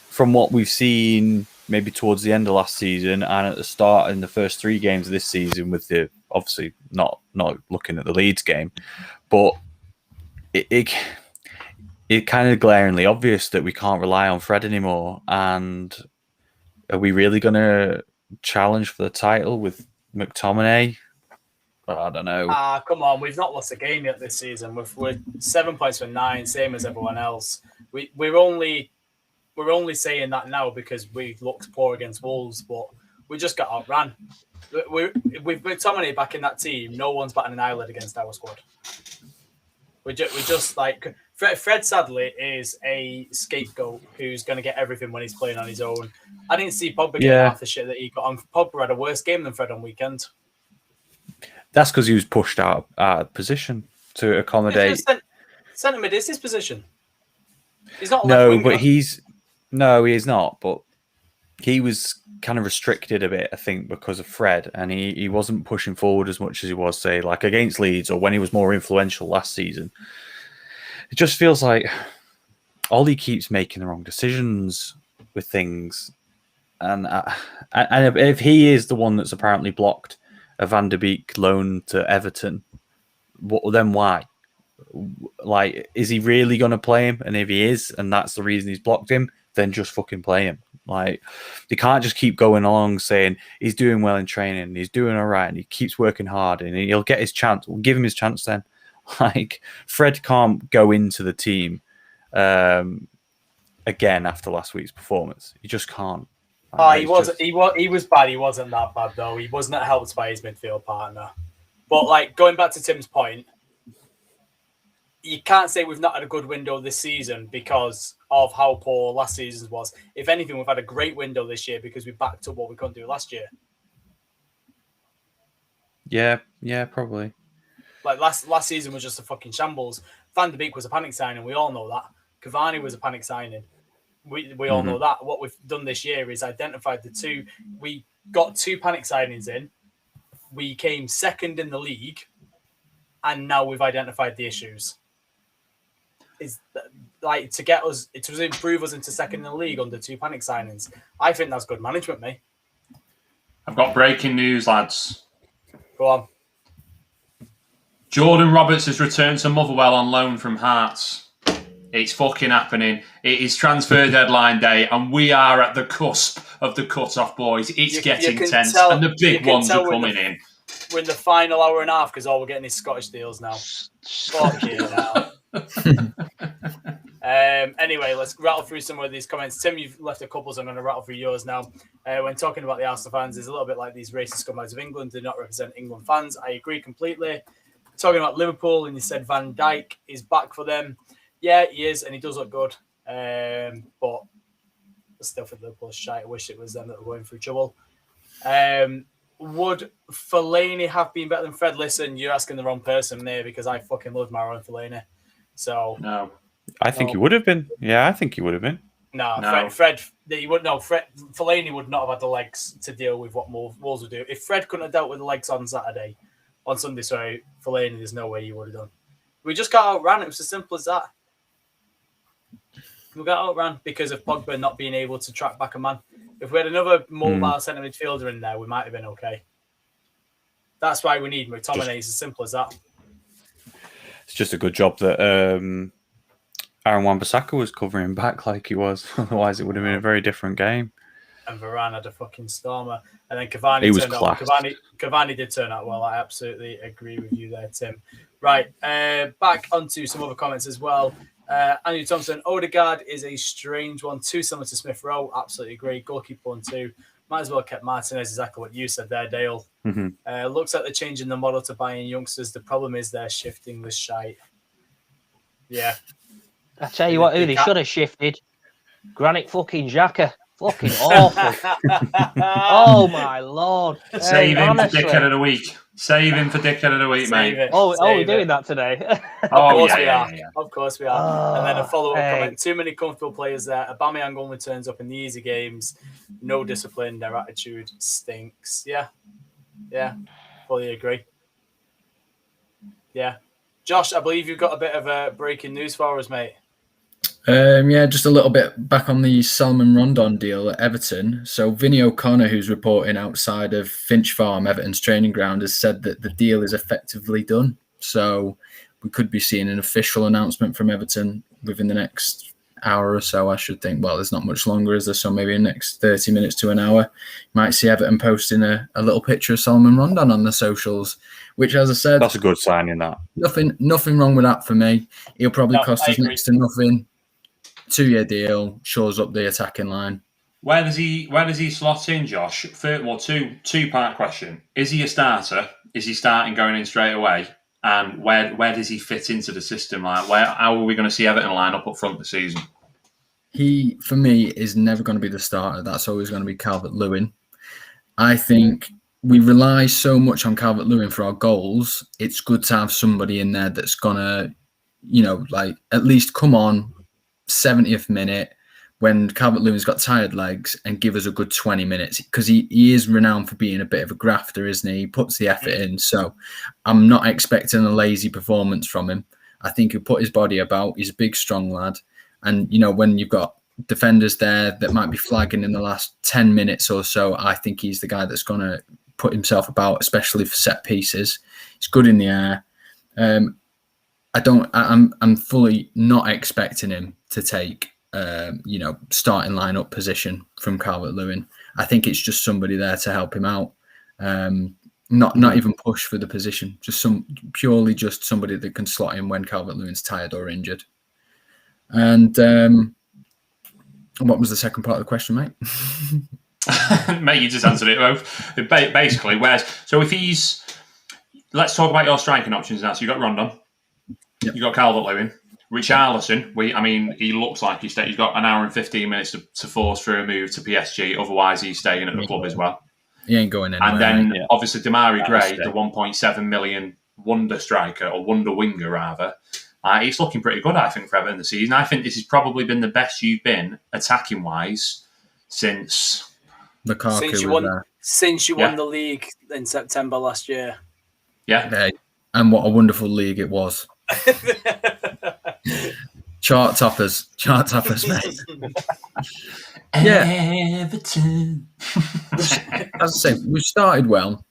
from what we've seen, maybe towards the end of last season and at the start in the first 3 games of this season, with the obviously not looking at the Leeds game, but it kind of glaringly obvious that we can't rely on Fred anymore. And are we really going to challenge for the title with McTominay? I don't know. Come on, we've not lost a game yet this season. We're 7 points from 9, same as everyone else. We're only saying that now because we looked poor against Wolves, but we just got outran. With McTominay back in that team, no one's batting an eyelid against our squad. We just like Fred sadly is a scapegoat who's going to get everything when he's playing on his own. I didn't see Pogba getting half the shit that he got on. Pogba had a worse game than Fred on weekend. That's because he was pushed out of position to accommodate. Centre mid is his position. He's not. He is not. But he was kind of restricted a bit, I think, because of Fred, and he wasn't pushing forward as much as he was, say, like against Leeds or when he was more influential last season. It just feels like Ollie keeps making the wrong decisions with things, and if he is the one that's apparently blocked a Van der Beek loan to Everton, then why? Like, is he really going to play him? And if he is, and that's the reason he's blocked him, then just fucking play him. Like, you can't just keep going along saying he's doing well in training, he's doing all right, and he keeps working hard, and he'll get his chance. We'll give him his chance then. Like, Fred can't go into the team again after last week's performance. He just can't. He was bad. He wasn't that bad though. He wasn't helped by his midfield partner. But like going back to Tim's point, you can't say we've not had a good window this season because of how poor last season was. If anything, we've had a great window this year because we backed up what we couldn't do last year. Yeah, probably. Like last season was just a fucking shambles. Van der Beek was a panic signing. We all know that. Cavani was a panic signing. We all know that. What we've done this year is identified the two. We got 2 panic signings in. We came second in the league, and now we've identified the issues. Is like to improve us into second in the league under 2 panic signings. I think that's good management, mate. I've got breaking news, lads. Go on. Jordan Roberts has returned to Motherwell on loan from Hearts. It's fucking happening. It is transfer deadline day, and we are at the cusp of the cut-off, boys. It's getting tense, and the big ones are coming in. We're in the final hour and a half because all we're getting is Scottish deals now. Fuck you now. Anyway, let's rattle through some of these comments. Tim, you've left a couple, so I'm going to rattle through yours now. When talking about the Arsenal fans, it's a little bit like these racist scumbags of England do not represent England fans. I agree completely. Talking about Liverpool, and you said Van Dijk is back for them. Yeah, he is, and he does look good. But still for Liverpool shite. I wish it was them that were going through trouble. Would Fellaini have been better than Fred? Listen, you're asking the wrong person, mate, because I fucking love Moran Fellaini. So no. I think he would have been. Yeah, I think he would have been. No. Fred, he would no. Fellaini would not have had the legs to deal with what Wolves would do. If Fred couldn't have dealt with the legs on Sunday, Fellaini, there's no way he would have done. We just got outran. It was as simple as that. We got outran because of Pogba not being able to track back a man. If we had another mobile centre midfielder in there, we might have been okay. That's why we need McTominay. It's as simple as that. It's just a good job that Aaron Wan-Bissaka was covering back like he was. Otherwise, it would have been a very different game. And Varane had a fucking stormer. And then Cavani He was turned class. out. Cavani did turn out well. I absolutely agree with you there, Tim. Right, back onto some other comments as well. Andrew Thompson, Odegaard is a strange one. Too similar to Smith Rowe. Absolutely agree. Goalkeeper 1-2. Might as well kept Martinez, exactly what you said there, Dale. Looks like they're changing the model to buying youngsters. The problem is they're shifting the shite. Yeah. I tell you what, who they should have shifted. Granit fucking Xhaka. Fucking awful. Oh, my Lord. Save him for dickhead of the week. Save him for dickhead of the week, mate. We're doing that today. Of course we are. Of course we are. And then a follow-up comment. Too many comfortable players there. Aubameyang only turns up in the easy games. No discipline. Their attitude stinks. Yeah. Fully agree. Yeah. Josh, I believe you've got a bit of breaking news for us, mate. Just a little bit back on the Salman Rondon deal at Everton. So Vinny O'Connor, who's reporting outside of Finch Farm, Everton's training ground, has said that the deal is effectively done. So we could be seeing an official announcement from Everton within the next hour or so, I should think. Well, there's not much longer, is there? So maybe in the next 30 minutes to an hour, you might see Everton posting a little picture of Salman Rondon on the socials, which, as I said... That's a good sign in that. Nothing wrong with that for me. He'll probably cost us next to nothing. 2-year deal, shores up the attacking line. Where does he slot in, Josh? Two-part question. Is he a starter? Is he starting going in straight away? And where does he fit into the system? Like, how are we going to see Everton line up front this season? He, for me, is never going to be the starter. That's always going to be Calvert-Lewin. I think we rely so much on Calvert-Lewin for our goals. It's good to have somebody in there that's going to, at least come on 70th minute when Calvert-Lewin's got tired legs and give us a good 20 minutes, because he is renowned for being a bit of a grafter, isn't he? He puts the effort in. So I'm not expecting a lazy performance from him. I think he'll put his body about. He's a big, strong lad. And, when you've got defenders there that might be flagging in the last 10 minutes or so, I think he's the guy that's going to put himself about, especially for set pieces. He's good in the air. I'm fully not expecting him to take, starting lineup position from Calvert-Lewin. I think it's just somebody there to help him out. Not even push for the position. Purely just somebody that can slot in when Calvert-Lewin's tired or injured. And what was the second part of the question, mate? Mate, you just answered it both. Basically, let's talk about your striking options now. So you've got Rondon. Yep. You got Calvert-Lewin, Richarlison. He looks like he's got an hour and 15 minutes to force through a move to PSG. Otherwise, he's staying at the club as well. He ain't going anywhere. And then obviously Damari Gray, the 1.7 million wonder striker, or wonder winger rather. He's looking pretty good, I think, for Everton this season. I think this has probably been the best you've been attacking wise since Lukaku since you won the league in September last year. Yeah. And what a wonderful league it was. Chart toppers, mate. Everton. As I say, we've started well.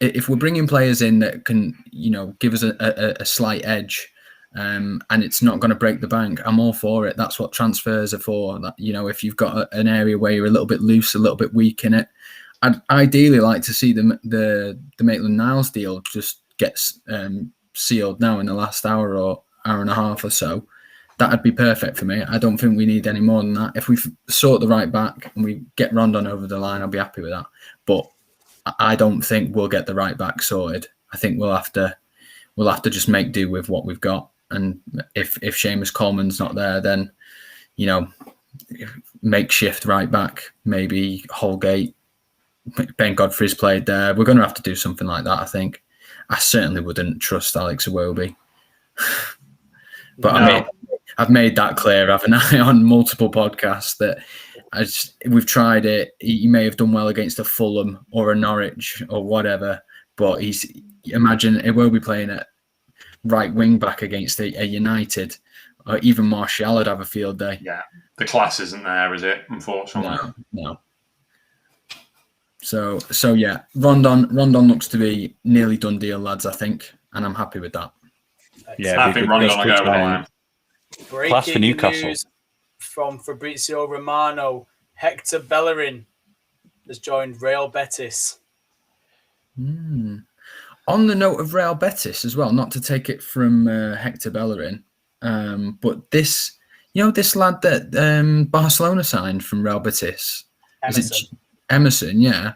If we're bringing players in that can, give us a slight edge, and it's not going to break the bank, I'm all for it. That's what transfers are for. That, if you've got an area where you're a little bit loose, a little bit weak in it, I'd ideally like to see the Maitland-Niles deal just gets sealed now in the last hour or hour and a half or so. That'd be perfect for me. I don't think we need any more than that. If we sort the right back and we get Rondon over the line, I'll be happy with that. But I don't think we'll get the right back sorted. I think we'll have to just make do with what we've got. And if Seamus Coleman's not there, then makeshift right back, maybe Holgate. Ben Godfrey's played there. We're going to have to do something like that, I think. I certainly wouldn't trust Alex Iwobi. But no. I've made that clear, haven't I, on multiple podcasts that we've tried it. He may have done well against a Fulham or a Norwich or whatever, but imagine Iwobi playing at right wing back against a United Or even Martial would have a field day. Yeah, the class isn't there, is it? Unfortunately, no. So yeah, Rondon looks to be nearly done deal, lads. I think, and I'm happy with that. Yeah, I think Rondon will go over the line. Class for Newcastle. News from Fabrizio Romano: Hector Bellerin has joined Real Betis. On the note of Real Betis as well, not to take it from Hector Bellerin, but this lad that Barcelona signed from Real Betis, Emerson, yeah.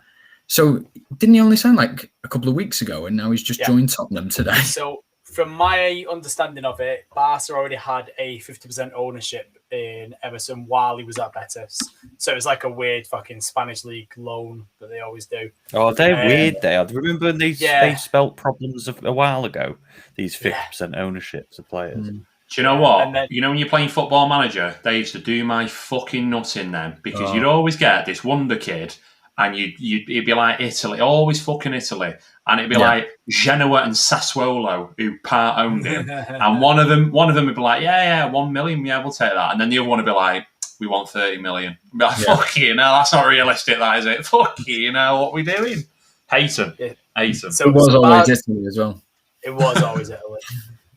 So didn't he only sign like a couple of weeks ago, and now he's just joined Tottenham today? So from my understanding of it, Barca already had a 50% ownership in Emerson while he was at Betis. So it was like a weird fucking Spanish league loan that they always do. Oh, they're weird. They are. Remember they spelt problems a while ago. These 50% ownerships of players. Do you know what? Then, when you're playing Football Manager, they used to do my fucking nut in them because you'd always get this wonder kid, and it'd be like Italy, always fucking Italy, and it'd be like Genoa and Sassuolo who part owned him, and one of them would be like, yeah, 1 million, yeah, we'll take that, and then the other one would be like, we want 30 million. I'd be like, fuck you, no, that's not realistic, that is it? Fuck you, what are we doing? Hate him. So it was always Italy as well. It was always Italy.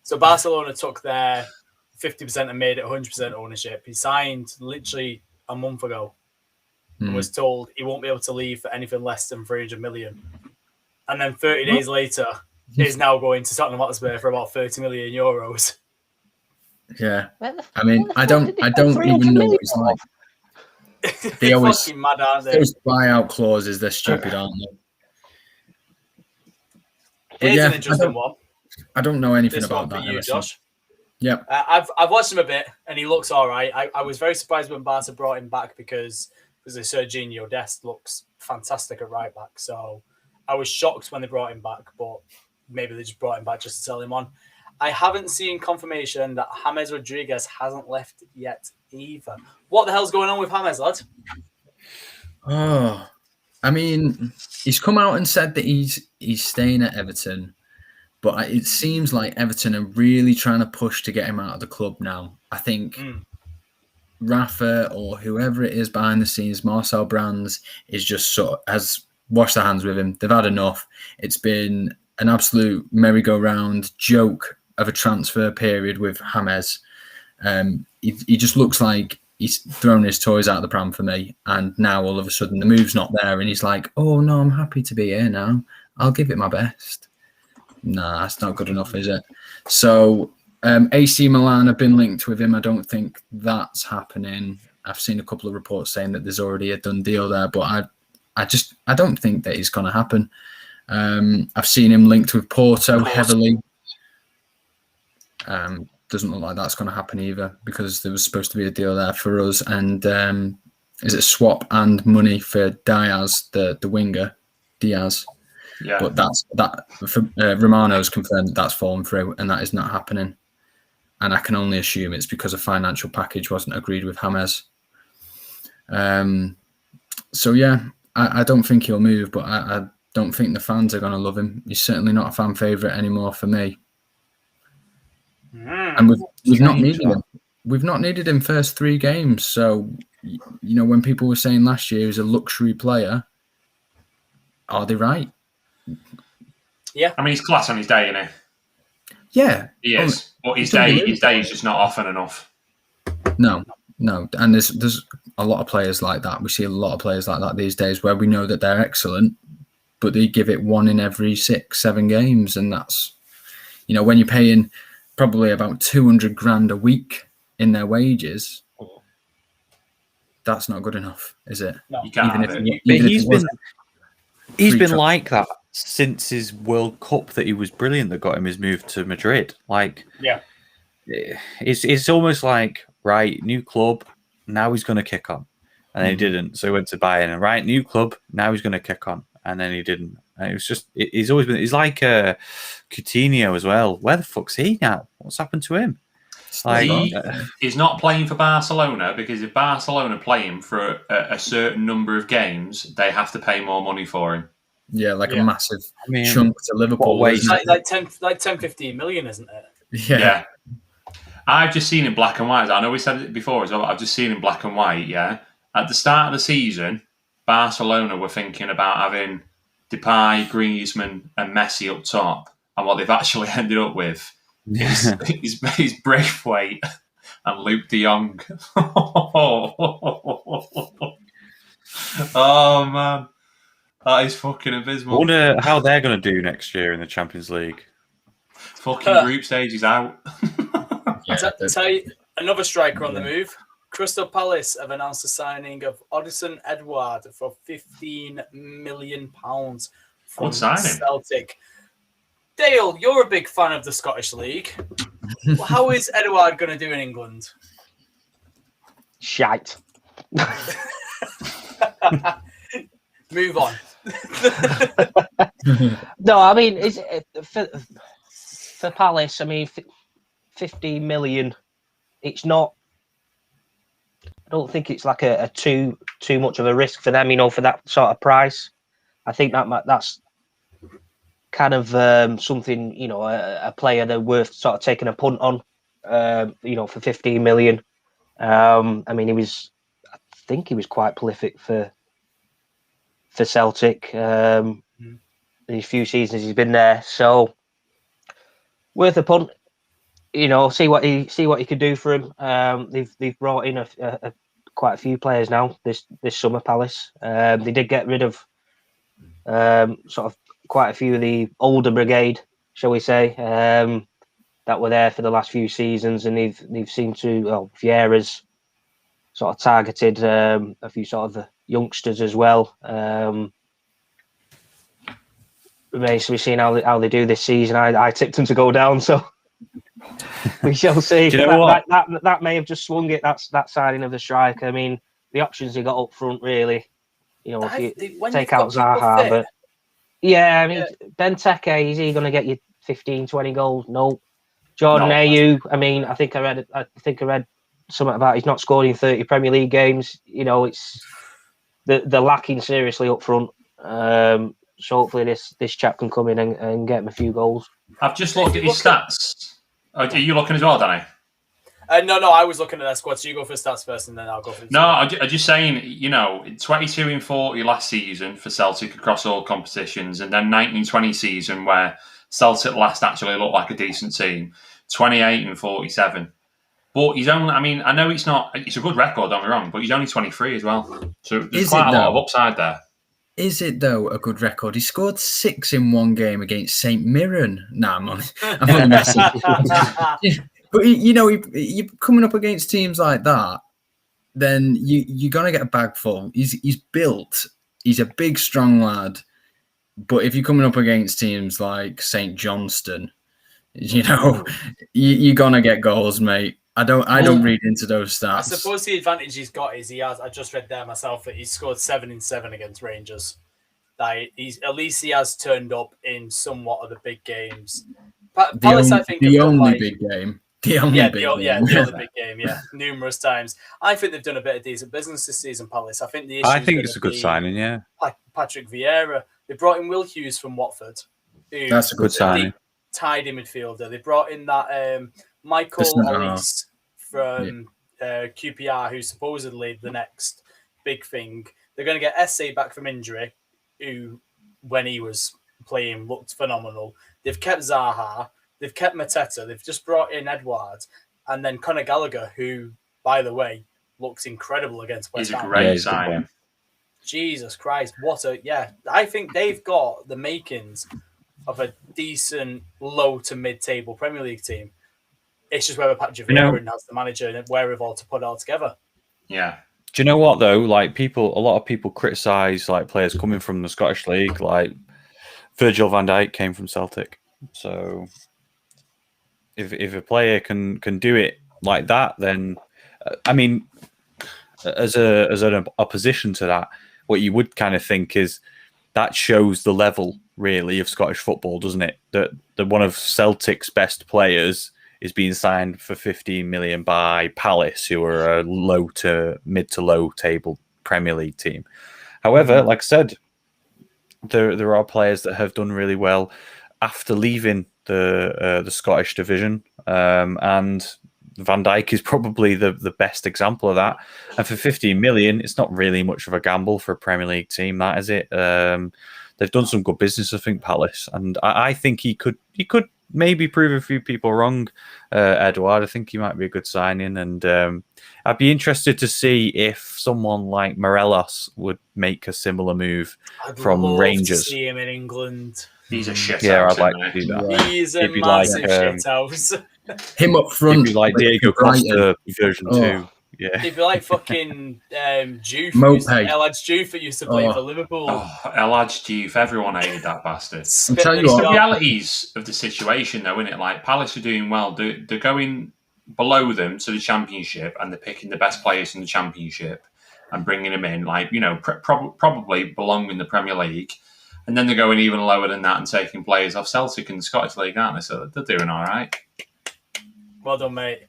So Barcelona took their 50% and made it 100% ownership. He signed literally a month ago and was told he won't be able to leave for anything less than 300 million. And then 30 days later, he's now going to Tottenham Hotspur for about 30 million euros. Yeah. I mean, I don't even know what it's like. They always fucking mad, aren't they? Those buyout clauses, they're stupid, aren't they? Here's an interesting one. I don't know anything this about that. For you, Josh. Yeah. I've watched him a bit, and he looks all right. I was very surprised when Barca brought him back because the Serginho Dest looks fantastic at right back. So I was shocked when they brought him back, but maybe they just brought him back just to sell him on. I haven't seen confirmation that James Rodriguez hasn't left yet either. What the hell's going on with James, lad? Oh, I mean, he's come out and said that he's staying at Everton, but it seems like Everton are really trying to push to get him out of the club now. I think Rafa or whoever it is behind the scenes, Marcel Brands, is just has washed their hands with him. They've had enough. It's been an absolute merry-go-round joke of a transfer period with James. He just looks like he's thrown his toys out of the pram for me, and now all of a sudden the move's not there, and he's like, "Oh no, I'm happy to be here now. I'll give it my best." Nah, that's not good enough, is it? So AC Milan have been linked with him. I don't think that's happening. I've seen a couple of reports saying that there's already a done deal there, but I don't think that it's going to happen. I've seen him linked with Porto heavily. Doesn't look like that's going to happen either because there was supposed to be a deal there for us. And is it swap and money for Diaz, the winger, Diaz? Yeah. But Romano's confirmed that's fallen through and that is not happening. And I can only assume it's because a financial package wasn't agreed with James. So yeah, I don't think he'll move, but I don't think the fans are going to love him. He's certainly not a fan favourite anymore for me. And we've not needed him. We've not needed him first 3 games. So, when people were saying last year he's a luxury player, are they right? Yeah. I mean, he's class on his day, isn't he? Yeah. He is. But his day is just not often enough. No. And there's a lot of players like that. We see a lot of players like that these days where we know that they're excellent, but they give it 1 in every 6-7 games. And that's, when you're paying probably about 200 grand a week in their wages, that's not good enough, is it? No, you can't. He's been like that since his World Cup that he was brilliant that got him his move to Madrid. It's almost like, right, new club, now he's going to kick on. And then he didn't. So he went to Bayern. And right, new club, now he's going to kick on. And then he didn't. And it was just, he's always been, he's like Coutinho as well. Where the fuck's he now? What's happened to him? He's not playing for Barcelona because if Barcelona play him for a certain number of games, they have to pay more money for him. Yeah, a massive chunk to Liverpool. Like 10, 15 million, isn't it? Yeah. I've just seen in black and white. I know we said it before as well. But I've just seen in black and white. Yeah, at the start of the season, Barcelona were thinking about having Depay, Griezmann, and Messi up top, and what they've actually ended up with is Braithwaite and Luke De Jong. Oh man, that is fucking abysmal. I wonder how they're going to do next year in the Champions League. Fucking group stage is out. Tell you, another striker on the move. Crystal Palace have announced the signing of Odyssey Edouard for £15 million from Celtic. Dale, you're a big fan of the Scottish League. How is Edouard going to do in England? Shite. Move on. No, I mean, for Palace, I mean, 15 million. It's not. I don't think it's like a too much of a risk for them, for that sort of price. I think that's kind of something, a player they're worth sort of taking a punt on, for 15 million. I mean, I think he was quite prolific for Celtic these few seasons he's been there. So worth a punt, see what he could do for him. They've brought in quite a few players now this summer, Palace. They did get rid of sort of quite a few of the older brigade, shall we say, that were there for the last few seasons, and they've seemed to Vieira's sort of targeted a few sort of the youngsters as well. Remains to be seen how they do this season. I tipped them to go down, so we shall see. Do you know what? That may have just swung it. That signing of the striker. I mean, the options they got up front, really. If you take out Zaha, but yeah, I mean, Benteke, is he going to get you 15, 20 goals? No. Jordan Ayew, I mean, I think I read something about he's not scored in 30 Premier League games. It's they're lacking seriously up front. So hopefully this chap can come in and get him a few goals. I've just looked at his stats. Are you looking as well, Danny? No, I was looking at their squad. So you go for the stats first, and then I'll go for the squad. I'm just saying, 22 in 40 last season for Celtic across all competitions, and then 19-20 season where Celtic last actually looked like a decent team, 28 in 47. But he's only, I mean, I know it's a good record, don't be wrong, but he's only 23 as well. So there's quite a lot of upside there. Is it, though, a good record? He scored 6 in one game against St. Mirren. Nah, I'm only messing. But, you're coming up against teams like that, then you're going to get a bag full. He's built. He's a big, strong lad. But if you're coming up against teams like St. Johnston, you're going to get goals, mate. I don't read into those stats. I suppose the advantage he's got is I just read there myself that he scored 7 in 7 against Rangers. At least he has turned up in somewhat of the big games. Palace, I think, the only big game. The only big game, numerous times. I think they've done a bit of decent business this season, Palace. I think it's a good signing, yeah. Patrick Vieira. They brought in Will Hughes from Watford. That's a good signing. Tidy midfielder. They brought in that Michael Olise from QPR, who's supposedly the next big thing. They're going to get Esse back from injury, who, when he was playing, looked phenomenal. They've kept Zaha. They've kept Mateta. They've just brought in Edouard. And then Conor Gallagher, who, by the way, looks incredible against West Ham. He's a great signing. Jesus Christ. I think they've got the makings of a decent low to mid-table Premier League team. It's just whether Patrick Vieira has the manager and wherewithal to put it all together. Yeah. Do you know what though? Like a lot of people criticise like players coming from the Scottish League. Like Virgil van Dijk came from Celtic, so if a player can do it like that, then I mean, as an opposition to that, what you would kind of think is that shows the level really of Scottish football, doesn't it? That one of Celtic's best players is being signed for 15 million by Palace, who are a mid to low table Premier League team. However, like I said, there are players that have done really well after leaving the Scottish division, and Van Dijk is probably the best example of that. And for 15 million, it's not really much of a gamble for a Premier League team, that is it? They've done some good business, I think, Palace, and I think he could maybe prove a few people wrong. Edouard, I think he might be a good signing, and I'd be interested to see if someone like Morelos would make a similar move from Rangers. To see him in England. He's a shit. Yeah, I'd like to do that. Yeah. He's a massive shithouse. Him up front, he'd be like Diego Costa version 2. Yeah, he'd be like fucking Juve. Elad's Juve that used to play for Liverpool. Elad's Juve. Everyone hated that bastard. I'll tell you what. The realities of the situation, though, isn't it? Like Palace are doing well. They're going below them to the Championship, and they're picking the best players in the Championship and bringing them in. Like, you know, probably belong in the Premier League. And then they're going even lower than that and taking players off Celtic in the Scottish League, aren't they? So they're doing all right. Well done, mate.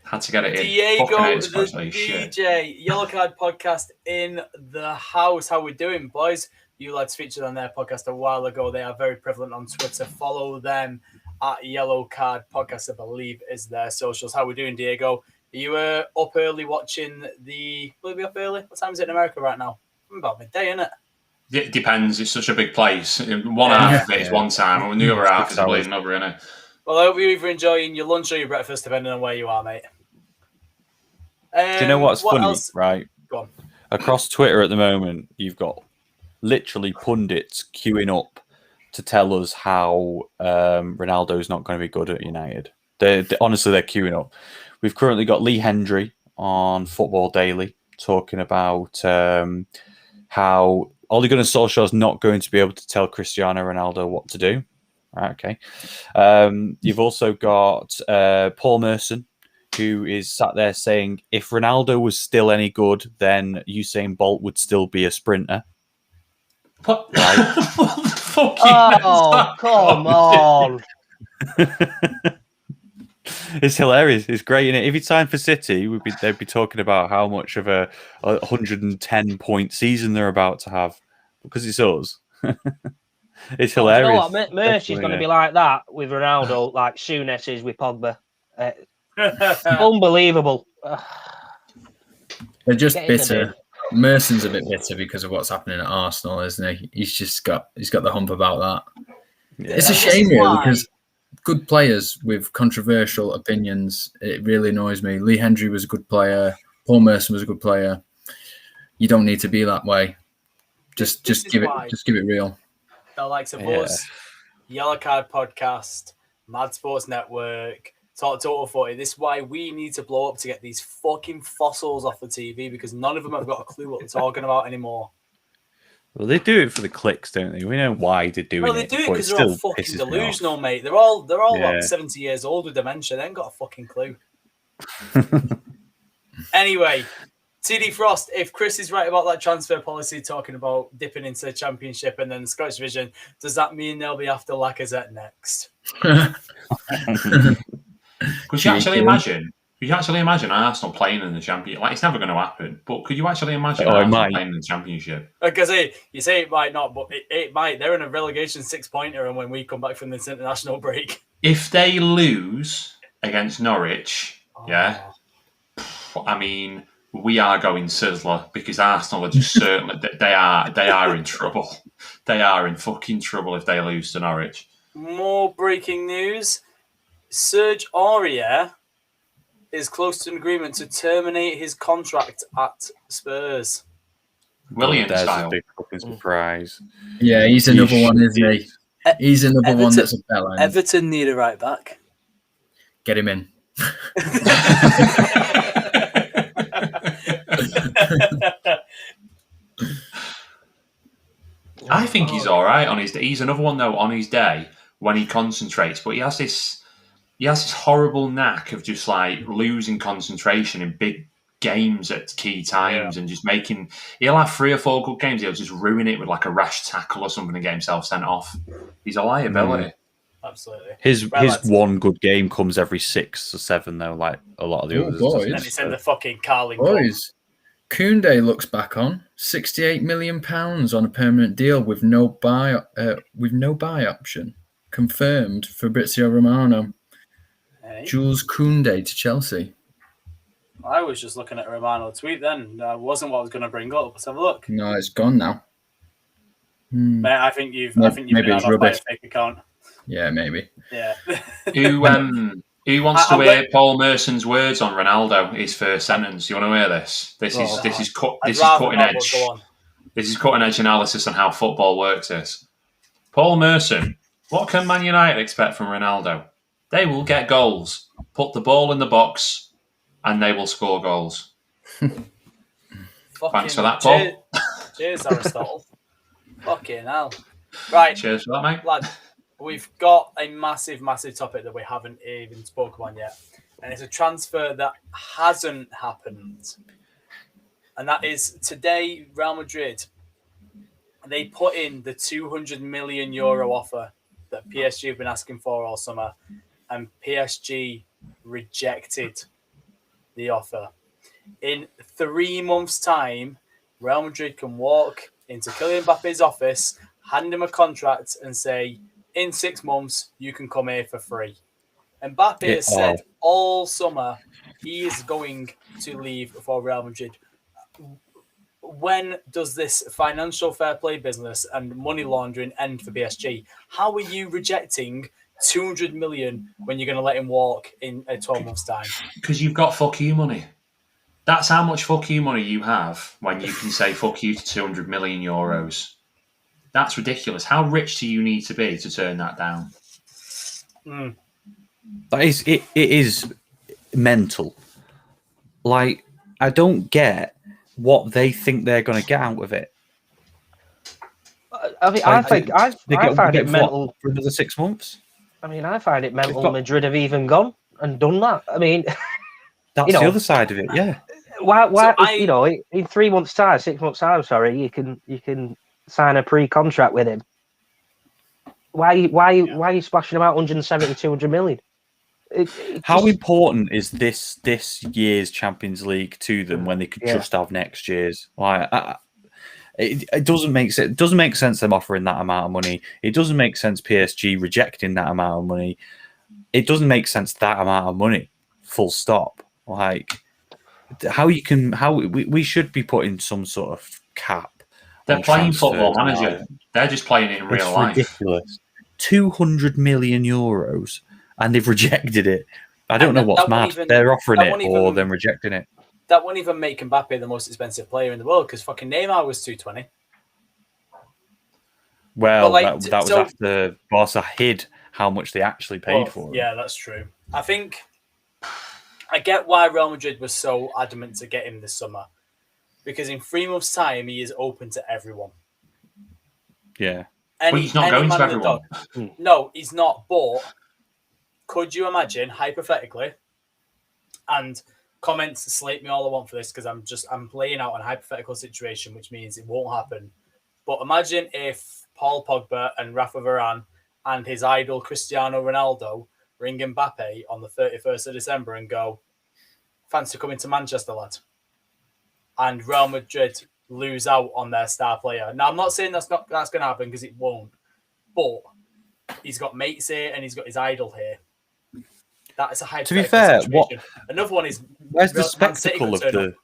Had to get it in. Diego, the DJ, Yellow Card Podcast in the house. How we doing, boys? You lads featured on their podcast a while ago. They are very prevalent on Twitter. Follow them at Yellow Card Podcast, I believe, is their socials. How we doing, Diego? Are you up early watching the... Will you be up early? What time is it in America right now? About midday, isn't it? It depends. It's such a big place. One half of it is one time, and the other half is a bleeding over, innit? Well, I hope you're either enjoying your lunch or your breakfast, depending on where you are, mate. Do you know what's funny, else? right? Go on. Across Twitter at the moment, you've got literally pundits queuing up to tell us how Ronaldo's not going to be good at United. Honestly, they're queuing up. We've currently got Lee Hendry on Football Daily talking about how Ole Gunnar Solskjaer's not going to be able to tell Cristiano Ronaldo what to do. Right, okay. You've also got Paul Merson, who is sat there saying, if Ronaldo was still any good, then Usain Bolt would still be a sprinter. What? Right? What the fuck? Come on. It's hilarious. It's great, isn't it? If he signed for City, they'd be talking about how much of a 110-point season they're about to have, because it's us. It's hilarious. You know what? Mercy's going to be like that with Ronaldo, like Souness is with Pogba. Unbelievable. They're just bitter. Merson's a bit bitter because of what's happening at Arsenal, isn't he? He's got the hump about that. Yeah. It's a shame, really, because good players with controversial opinions, it really annoys me. Lee Hendry was a good player. Paul Merson was a good player. You don't need to be that way. Just give it real. The likes of us, Yellow Card Podcast, Mad Sports Network, Talk Total 40. This is why we need to blow up to get these fucking fossils off the TV, because none of them have got a clue what they're talking about anymore. Well, they do it for the clicks, don't they? We know why they're doing it. Well, they do it because they're all fucking delusional, mate. They're all like 70 years old with dementia. They ain't got a fucking clue. Anyway, TD Frost, if Chris is right about that transfer policy talking about dipping into the Championship and then the Scottish Division, does that mean they'll be after Lacazette next? Could you actually imagine? Could you actually imagine Arsenal playing in the Championship? Like, it's never going to happen. But could you actually imagine Arsenal playing in the Championship? Because you say it might not, but it might. They're in a relegation 6-pointer, and when we come back from this international break, if they lose against Norwich, I mean, we are going sizzler, because Arsenal are just certainly they are in trouble. They are in fucking trouble if they lose to Norwich. More breaking news: Serge Aurier is close to an agreement to terminate his contract at Spurs. William There's style. a big fucking surprise. Yeah, he's another one, isn't he? He's another one that's a bell end. Everton need a right back. Get him in. I think he's all right on his day. He's another one, though, on his day when he concentrates, but he has this horrible knack of just like losing concentration in big games at key times and just he'll have 3 or 4 good games, he'll just ruin it with like a rash tackle or something and get himself sent off. He's a liability. Absolutely. His one good game comes every 6 or 7 though, like a lot of the others. Boys. And it's in the fucking Carling. Boys, Koundé looks back on £68 million on a permanent deal with no buy option confirmed. Fabrizio Romano. Jules Koundé to Chelsea. I was just looking at a Romano tweet then. That wasn't what I was going to bring up. Let's have a look. No, it's gone now. Mate, I think you've Maybe been it's out by a rubbish. fake account. Yeah, maybe. Yeah. Who wants to hear Paul Merson's words on Ronaldo? His first sentence. You want to hear this? This is cutting edge. This is cutting edge analysis on how football works. This Paul Merson. What can Man United expect from Ronaldo? They will get goals. Put the ball in the box, and they will score goals. Thanks for that, Paul. Cheers, Aristotle. Fucking hell. Right. Cheers for that, mate. Lad, we've got a massive, massive topic that we haven't even spoken on yet. And it's a transfer that hasn't happened. And that is today, Real Madrid, they put in the €200 million offer that PSG have been asking for all summer. And PSG rejected the offer. In 3 months' time, Real Madrid can walk into Kylian Mbappe's office, hand him a contract and say, in 6 months, you can come here for free. And Mbappe has said all summer he is going to leave for Real Madrid. When does this financial fair play business and money laundering end for PSG? How are you rejecting 200 million when you're going to let him walk in 12 months' time? Because you've got fuck you money. That's how much fuck you money you have when you can say fuck you to 200 million euros. That's ridiculous. How rich do you need to be to turn that down? It is mental. Like, I don't get what they think they're going to get out of it. I mean, I find it mental for another 6 months. I mean, I find it mental. Madrid have even gone and done that. I mean, that's the other side of it. Yeah. Why? In 3 months' time, 6 months' time, sorry, you can sign a pre-contract with him. Why are you splashing about 170, 200 million? How important is this year's Champions League to them when they could just have next year's? Like, it doesn't make sense. It doesn't make sense them offering that amount of money. It doesn't make sense PSG rejecting that amount of money. It doesn't make sense that amount of money. Full stop. Like, we should be putting some sort of cap. They're playing Football Manager. They're just playing it in real life. Ridiculous. 200 million euros, and they've rejected it. I don't know what's mad. They're offering it or they're rejecting it. That won't even make Mbappe the most expensive player in the world because fucking Neymar was 220. Well, that was after Barca hid how much they actually paid for him. Yeah, that's true. I think I get why Real Madrid was so adamant to get him this summer. Because in 3 months' time, he is open to everyone. Yeah. But he's not going to everyone. No, he's not. But could you imagine, hypothetically, and comments slate me all I want for this because I'm laying out a hypothetical situation, which means it won't happen. But imagine if Paul Pogba and Rafa Varane and his idol Cristiano Ronaldo ring Mbappe on the 31st of December and go, fancy coming to Manchester, lad. And Real Madrid lose out on their star player. Now, I'm not saying that's going to happen because it won't. But he's got mates here and he's got his idol here. That is a hypothetical situation. Another one is where's the spectacle of the?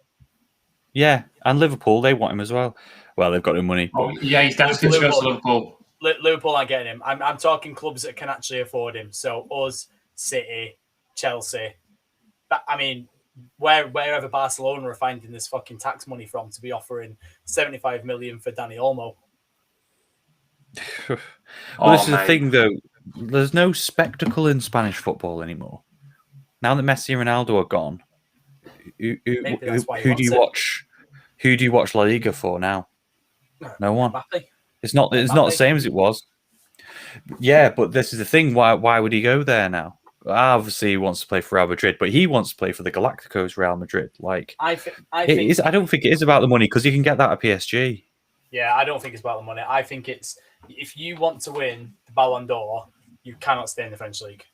Yeah, and Liverpool, they want him as well. Well, they've got no money. Oh, yeah, he's destined to go to Liverpool. Liverpool aren't getting him. I'm talking clubs that can actually afford him. So us, City, Chelsea. But, I mean, wherever Barcelona are finding this fucking tax money from to be offering 75 million for Dani Olmo. This is the thing, though. There's no spectacle in Spanish football anymore. Now that Messi and Ronaldo are gone, who do you watch? Who do you watch La Liga for now? No one. It's not the same as it was. Yeah, but this is the thing. Why would he go there now? Obviously, he wants to play for Real Madrid, but he wants to play for the Galacticos Real Madrid. Like, I don't think it is about the money because you can get that at PSG. Yeah, I don't think it's about the money. I think it's if you want to win the Ballon d'Or, you cannot stay in the French league.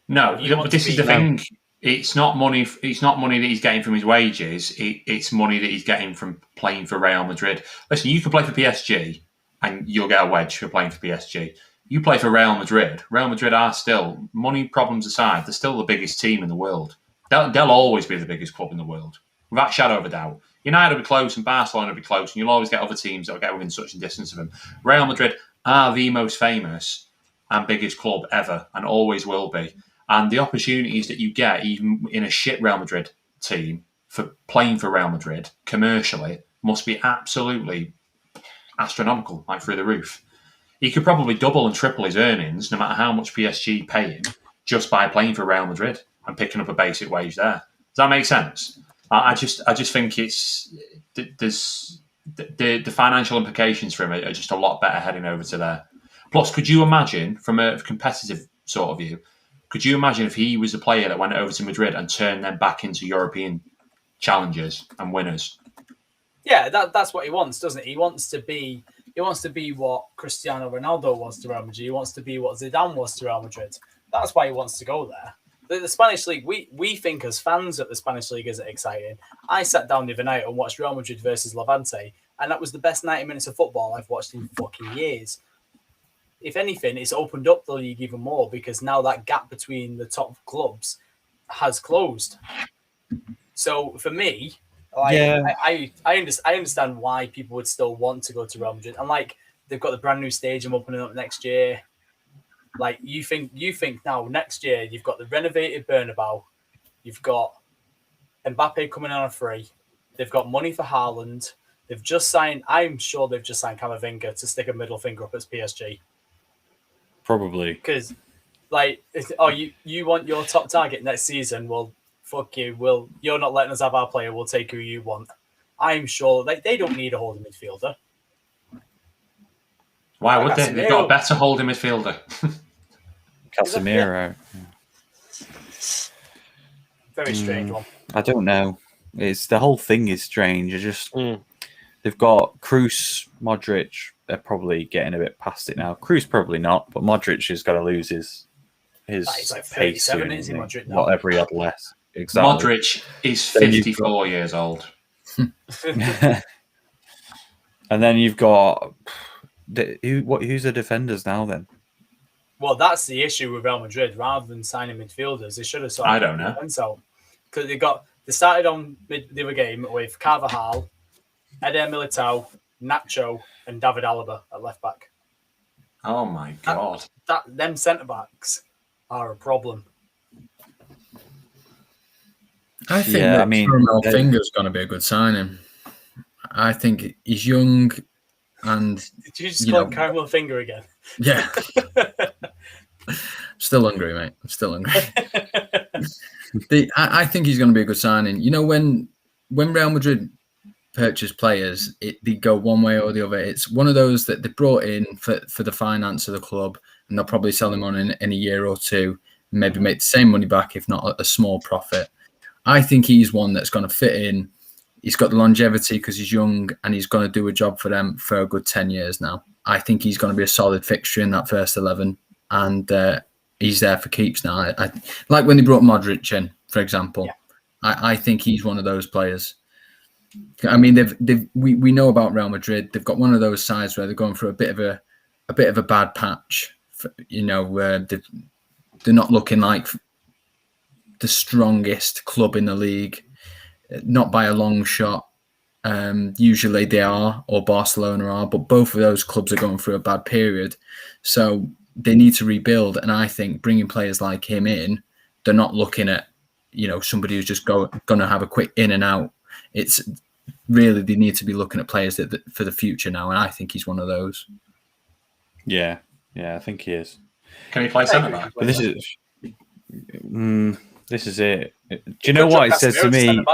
No, but this is the thing. It's not money. It's not money that he's getting from his wages. It's money that he's getting from playing for Real Madrid. Listen, you can play for PSG, and you'll get a wedge for playing for PSG. You play for Real Madrid. Real Madrid are still, money problems aside, they're still the biggest team in the world. They'll always be the biggest club in the world, without a shadow of a doubt. United will be close and Barcelona will be close, and you'll always get other teams that will get within such a distance of them. Real Madrid are the most famous and biggest club ever, and always will be. And the opportunities that you get, even in a shit Real Madrid team, for playing for Real Madrid commercially, must be absolutely astronomical, like through the roof. He could probably double and triple his earnings, no matter how much PSG pay him, just by playing for Real Madrid and picking up a basic wage there. Does that make sense? I just think there's the financial implications for him are just a lot better heading over to there. Plus, could you imagine, from a competitive sort of view, could you imagine if he was a player that went over to Madrid and turned them back into European challengers and winners? Yeah, that's what he wants, doesn't he? He wants to be what Cristiano Ronaldo was to Real Madrid. He wants to be what Zidane was to Real Madrid. That's why he wants to go there. The Spanish League, we think as fans that the Spanish League isn't exciting. I sat down the other night and watched Real Madrid versus Levante, and that was the best 90 minutes of football I've watched in fucking years. If anything, it's opened up the league even more because now that gap between the top clubs has closed. So for me, I understand why people would still want to go to Real Madrid, and like they've got the brand new stadium opening up next year. Like you think now next year you've got the renovated Bernabeu, you've got Mbappe coming on a free, they've got money for Haaland, they've just signed. I'm sure they've just signed Camavinga to stick a middle finger up at PSG. Probably because, like, you want your top target next season? Well, fuck you. You're not letting us have our player. We'll take who you want. I'm sure they don't need a holding midfielder. Why would they? They've got a better holding midfielder. Casemiro. Very strange one. I don't know. It's the whole thing is strange. They've got Kroos, Modric. They're probably getting a bit past it now. Kroos probably not, but Modric has got to lose his he's like pace soon, isn't he, Modric now? Whatever he had less. Exactly. Modric is 54 years old. And then you've got who's the defenders now then? Well, that's the issue with Real Madrid. Rather than signing midfielders, they should have signed. I don't know. Because they started on the other game with Carvajal, Eder Militao, Nacho, and David Alaba at left back. Oh my god! Them centre backs are a problem. I think Camavinga's going to be a good signing. I think he's young and. Did you just call him Camavinga again? Yeah. Still hungry, mate. I'm still hungry. I think he's going to be a good signing. You know, when Real Madrid purchase players, they go one way or the other. It's one of those that they brought in for the finance of the club, and they'll probably sell him on in a year or two, and maybe make the same money back, if not a small profit. I think he's one that's going to fit in. He's got the longevity because he's young, and he's going to do a job for them for a good 10 years now. I think he's going to be a solid fixture in that first 11, and he's there for keeps now. I like when they brought Modric in, for example. Yeah. I think he's one of those players. I mean, we know about Real Madrid. They've got one of those sides where they're going through a bit of a bad patch. Where they're not looking like the strongest club in the league, not by a long shot. Usually they are, or Barcelona are, but both of those clubs are going through a bad period. So they need to rebuild. And I think bringing players like him in, they're not looking at, somebody who's just going to have a quick in and out. It's really, they need to be looking at players for the future now. And I think he's one of those. Yeah, I think he is. Can he play centre back? But this is it. Do you know what it says to me?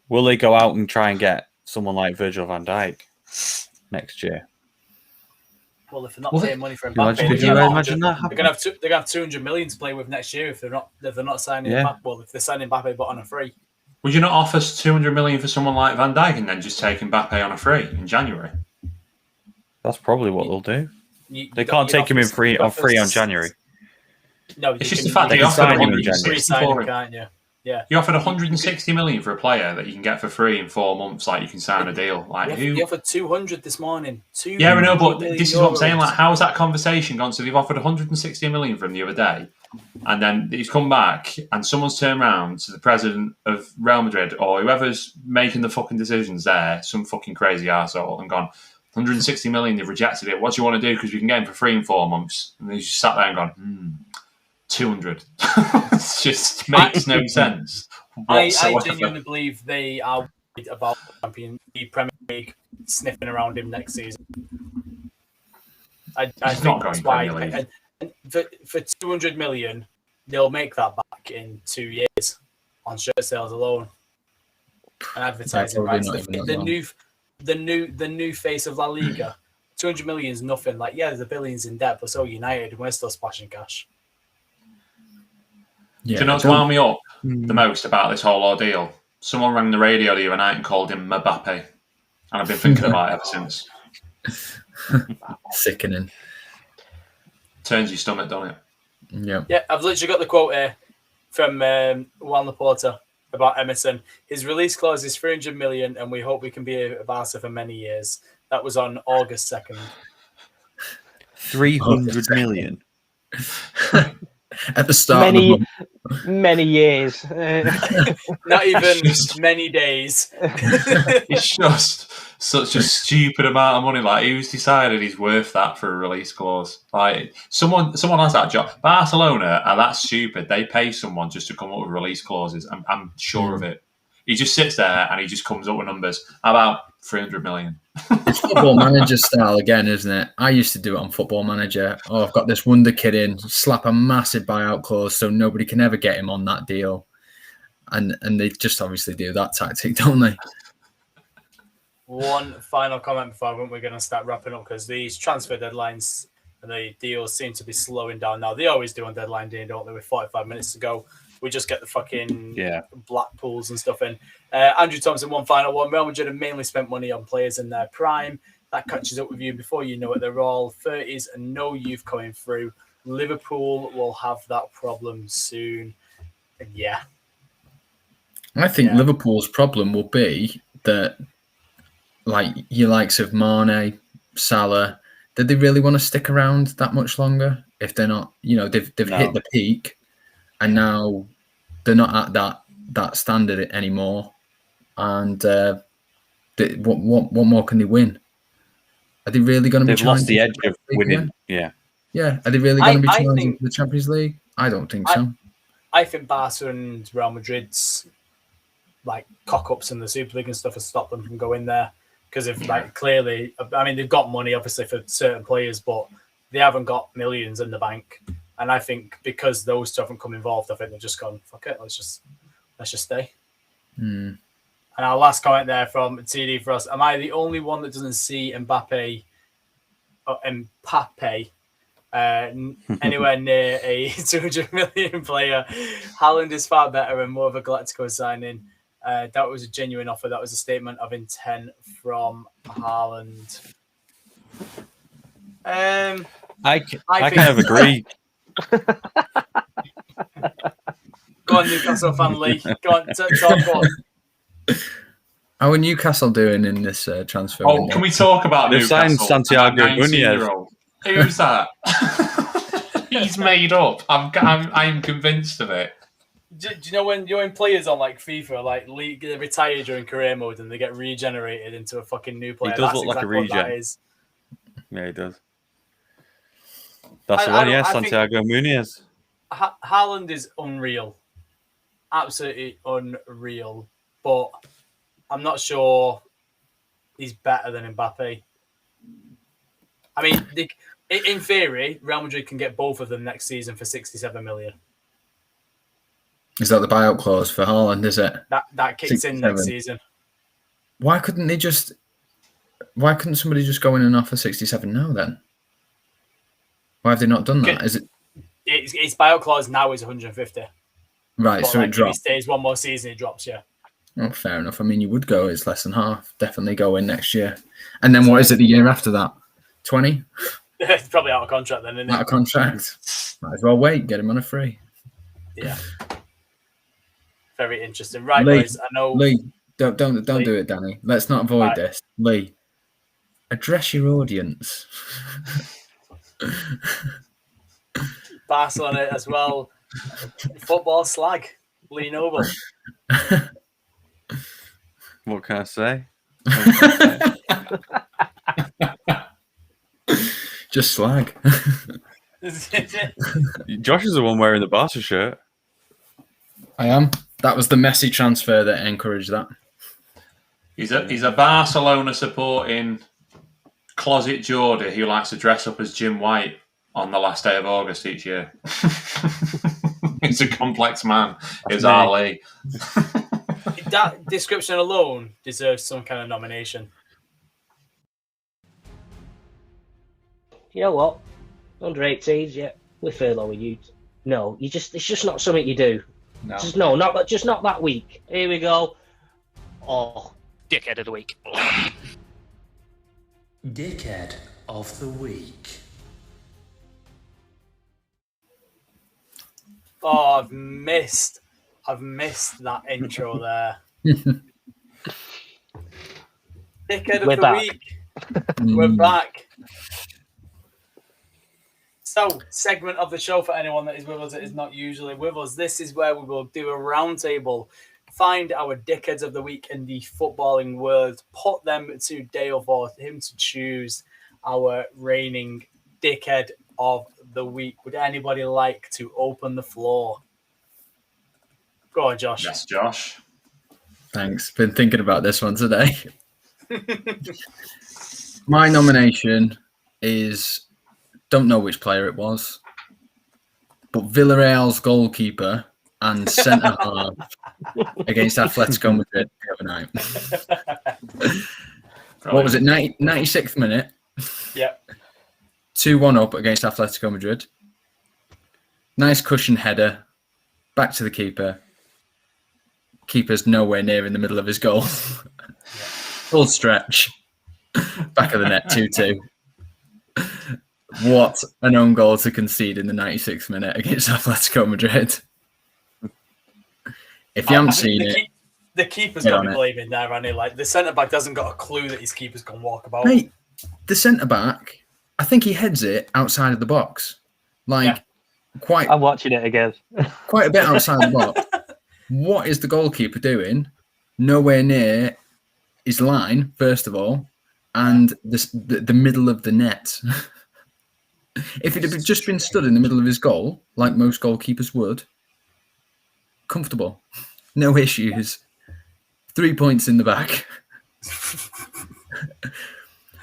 Will they go out and try and get someone like Virgil van Dijk next year? Well, if they're not paying money for Mbappe, could you imagine that? They're gonna have 200 million to play with next year if they're not signing Mbappe. Well, if they're signing Mbappe but on a free. Would you not offer 200 million for someone like Van Dijk and then just take Mbappe on a free in January? That's probably what they'll do. They can't take him in free on January. No, it's just the fact they offered him in January. Free signing, can't you? Yeah. You offered 160 million for a player that you can get for free in 4 months. Like, you can sign a deal. Like, who? You offered 200 this morning. Yeah, I know, but this is what I'm saying. euros. Like, how has that conversation gone? So they've offered 160 million for him the other day, and then he's come back, and someone's turned around to the president of Real Madrid or whoever's making the fucking decisions there, some fucking crazy arsehole, and gone, 160 million, they've rejected it. What do you want to do? Because we can get him for free in 4 months. And he's just sat there and gone, 200. It just makes no sense. I genuinely believe they are worried about the Premier League sniffing around him next season. I think that's why. And for 200 million, they'll make that back in 2 years on shirt sales alone and advertising rights. The new face of La Liga. 200 million is nothing. Like, yeah, there's a billions in debt, but so United, we're still splashing cash. Yeah, do you know what's wound me up the most about this whole ordeal? Someone rang the radio the other night and called him Mbappe, and I've been thinking about it ever since. Sickening. Turns your stomach, don't it? Yeah. Yeah, I've literally got the quote here from Juan Laporta about Emerson. His release clause is 300 million, and we hope we can be a Barca for many years. That was on August 2nd. 300 million. At the start many years. Not even many days. It's just such a stupid amount of money. Like, who's decided he's worth that for a release clause? Like, someone has that job. Barcelona are that stupid. They pay someone just to come up with release clauses. I'm sure of it. He just sits there and he just comes up with numbers. How about 300 million? It's Football Manager style again, isn't it? I used to do it on Football Manager. Oh, I've got this wonder kid in, slap a massive buyout clause so nobody can ever get him on that deal. And they just obviously do that tactic, don't they? One final comment before we're going to start wrapping up, because these transfer deadlines and the deals seem to be slowing down now. They always do on deadline day, don't they? With 45 minutes to go, we just get the fucking Blackpools and stuff in. Andrew Thompson, one final one. Real Madrid have mainly spent money on players in their prime. That catches up with you before you know it. They're all 30s and no youth coming through. Liverpool will have that problem soon. And yeah. I think Liverpool's problem will be that, like, your likes of Mane, Salah, did they really want to stick around that much longer? If they're not, they've hit the peak, and now they're not at that standard anymore. And what more can they win? Are they really going to be? They've lost the edge of winning. Yeah. Are they really going to be challenging for the Champions League? I don't think so. I think Barca and Real Madrid's like cock-ups in the Super League and stuff has stopped them from going there. Because if clearly, I mean, they've got money obviously for certain players, but they haven't got millions in the bank. And I think because those two haven't come involved, I think they've just gone, fuck it, let's just stay. Mm. And our last comment there from TD for us: am I the only one that doesn't see Mbappe anywhere near a 200 million player? Haaland is far better and more of a Galactico signing. That was a genuine offer. That was a statement of intent from Haaland. I kind of agree. Go on, Newcastle family. Go on, talk on. How are Newcastle doing in this transfer? Oh, can we talk about They've Newcastle? signed Santiago Nunez. Who's that? He's made up. I'm convinced of it. Do you know when players on like FIFA like they retire during career mode and they get regenerated into a fucking new player? He does look like a regen. Yeah, he does. That's the one, Santiago Nunez. Haaland is unreal. Absolutely unreal. But I'm not sure he's better than Mbappe. I mean, in theory, Real Madrid can get both of them next season for 67 million. Is that the buyout clause for Haaland, is it? That kicks in next season. Why couldn't somebody just go in and offer 67 now then? Why have they not done that? Is it? Its buyout clause now is 150. Right, so it drops. If he stays one more season, it drops, yeah. Oh, fair enough. I mean, you would go, it's less than half. Definitely go in next year. And then what is it the year after that? 20? It's probably out of contract then, isn't it? Out of contract. Might as well wait, get him on a free. Yeah. Very interesting. Right, Lee, boys. I know. Lee, don't Lee. do it, Danny. Let's not avoid Right. this. Lee, address your audience. Barcelona as well. Football slag. Lee Noble. What can I say? Just slag. Josh is the one wearing the Barca shirt. I am. That was the Messi transfer that encouraged that. He's a Barcelona supporting closet Geordie who likes to dress up as Jim White on the last day of August each year. He's a complex man. Is Ali. That description alone deserves some kind of nomination. You know what? Under 18s, yeah, we're furloughing you. No, it's just not something you do. No. Just not that week. Here we go. Oh, dickhead of the week. Dickhead of the week. Oh, I've missed that intro there. Dickhead of We're the back. week. We're back. So, segment of the show for anyone that is with us that is not usually with us. This is where we will do a roundtable, find our dickheads of the week in the footballing world, put them to Dale for him to choose our reigning dickhead of the week. Would anybody like to open the floor? Go on, Josh. Yes, Josh. Thanks. Been thinking about this one today. My nomination is, don't know which player it was, but Villarreal's goalkeeper and centre half against Atletico Madrid the other night. What was it? 96th minute. Yep. 2-1 up against Atletico Madrid. Nice cushion header. Back to the keeper. Keeper's nowhere near in the middle of his goal. Full stretch. Back of the net, 2-2. What an own goal to concede in the 96th minute against Atletico Madrid. If you haven't seen it... The keeper's got to be blaming there, hasn't he? Like, the centre-back doesn't got a clue that his keeper's going to walk about. Mate, the centre-back, I think he heads it outside of the box. Quite... I'm watching it again. Quite a bit outside the box. What is the goalkeeper doing? Nowhere near his line, first of all, and the middle of the net. If it had just been stood in the middle of his goal, like most goalkeepers would, comfortable, no issues, 3 points in the back.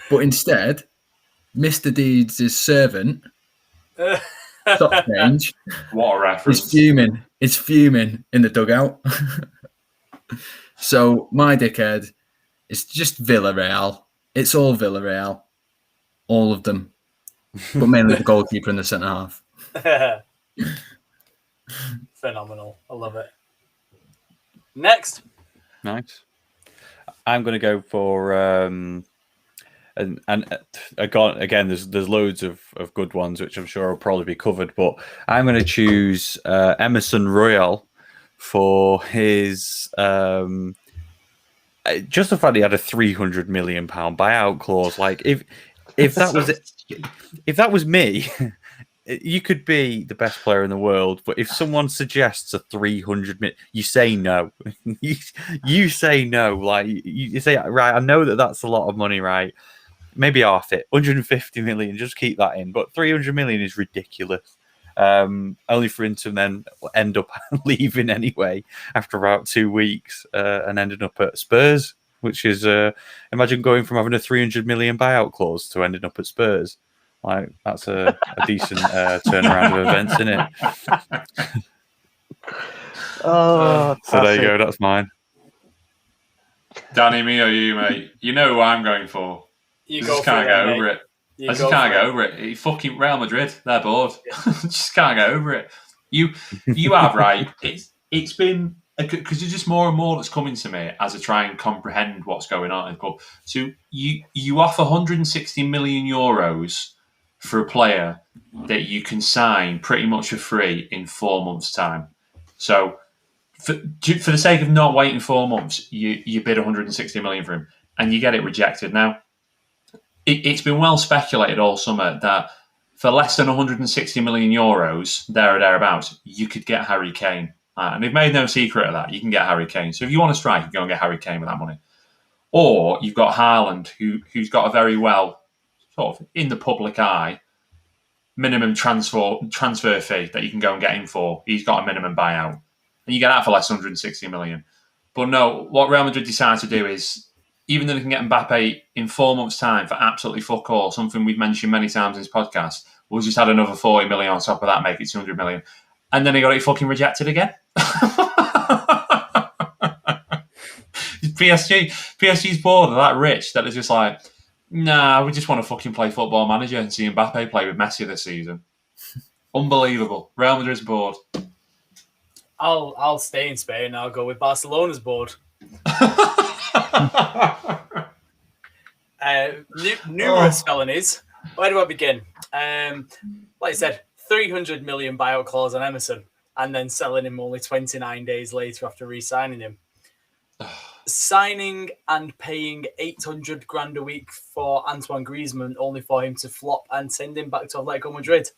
But instead, Mr. Deeds' servant, stop change, What a reference. is fuming in the dugout. So my dickhead is just Villarreal. It's all Villarreal, all of them. But mainly the goalkeeper and the centre half. Phenomenal. I love it. Next. Nice. I'm going to go for and again, there's loads of good ones which I'm sure will probably be covered, but I'm going to choose Emerson Royal for his just the fact he had a £300 million buyout clause. Like if that was me, you could be the best player in the world, but if someone suggests a 300 million, you say no. you say no. Like you say, right, I know that's a lot of money, right? Maybe half it, 150 million, just keep that in. But 300 million is ridiculous. Only for him to then end up leaving anyway after about 2 weeks and ending up at Spurs, which is, imagine going from having a 300 million buyout clause to ending up at Spurs. Like, that's a decent turnaround of events, isn't it? So there you go, that's mine. Danny, me or you, mate? You know who I'm going for. You just can't get over it. I just can't get over it. Fucking Real Madrid, they're bored. Yeah. Just can't get over it. You have, right? It's been, because there's just more and more that's coming to me as I try and comprehend what's going on in the club. So you offer 160 million euros for a player that you can sign pretty much for free in 4 months' time. So for the sake of not waiting 4 months, you bid 160 million for him, and you get it rejected. Now, it's been well speculated all summer that for less than 160 million euros, there or thereabouts, you could get Harry Kane. And they've made no secret of that. You can get Harry Kane. So if you want to strike, you go and get Harry Kane with that money. Or you've got Haaland, who's got a very well, sort of in the public eye, minimum transfer fee that you can go and get him for. He's got a minimum buyout. And you get that for less than 160 million. But no, what Real Madrid decided to do is, even though they can get Mbappe in 4 months' time for absolutely fuck all, something we've mentioned many times in this podcast, we'll just add another 40 million on top of that, make it 200 million. And then he got it fucking rejected again. PSG's bored. They're that rich that they're just like, nah, we just want to fucking play Football Manager and see Mbappe play with Messi this season. Unbelievable. Real Madrid's bored. I'll stay in Spain. I'll go with Barcelona's board. Numerous felonies. Where do I begin? Like I said, 300 million buyout clause on Emerson, and then selling him only 29 days later after re-signing him. Signing and paying 800 grand a week for Antoine Griezmann, only for him to flop and send him back to Atletico Madrid.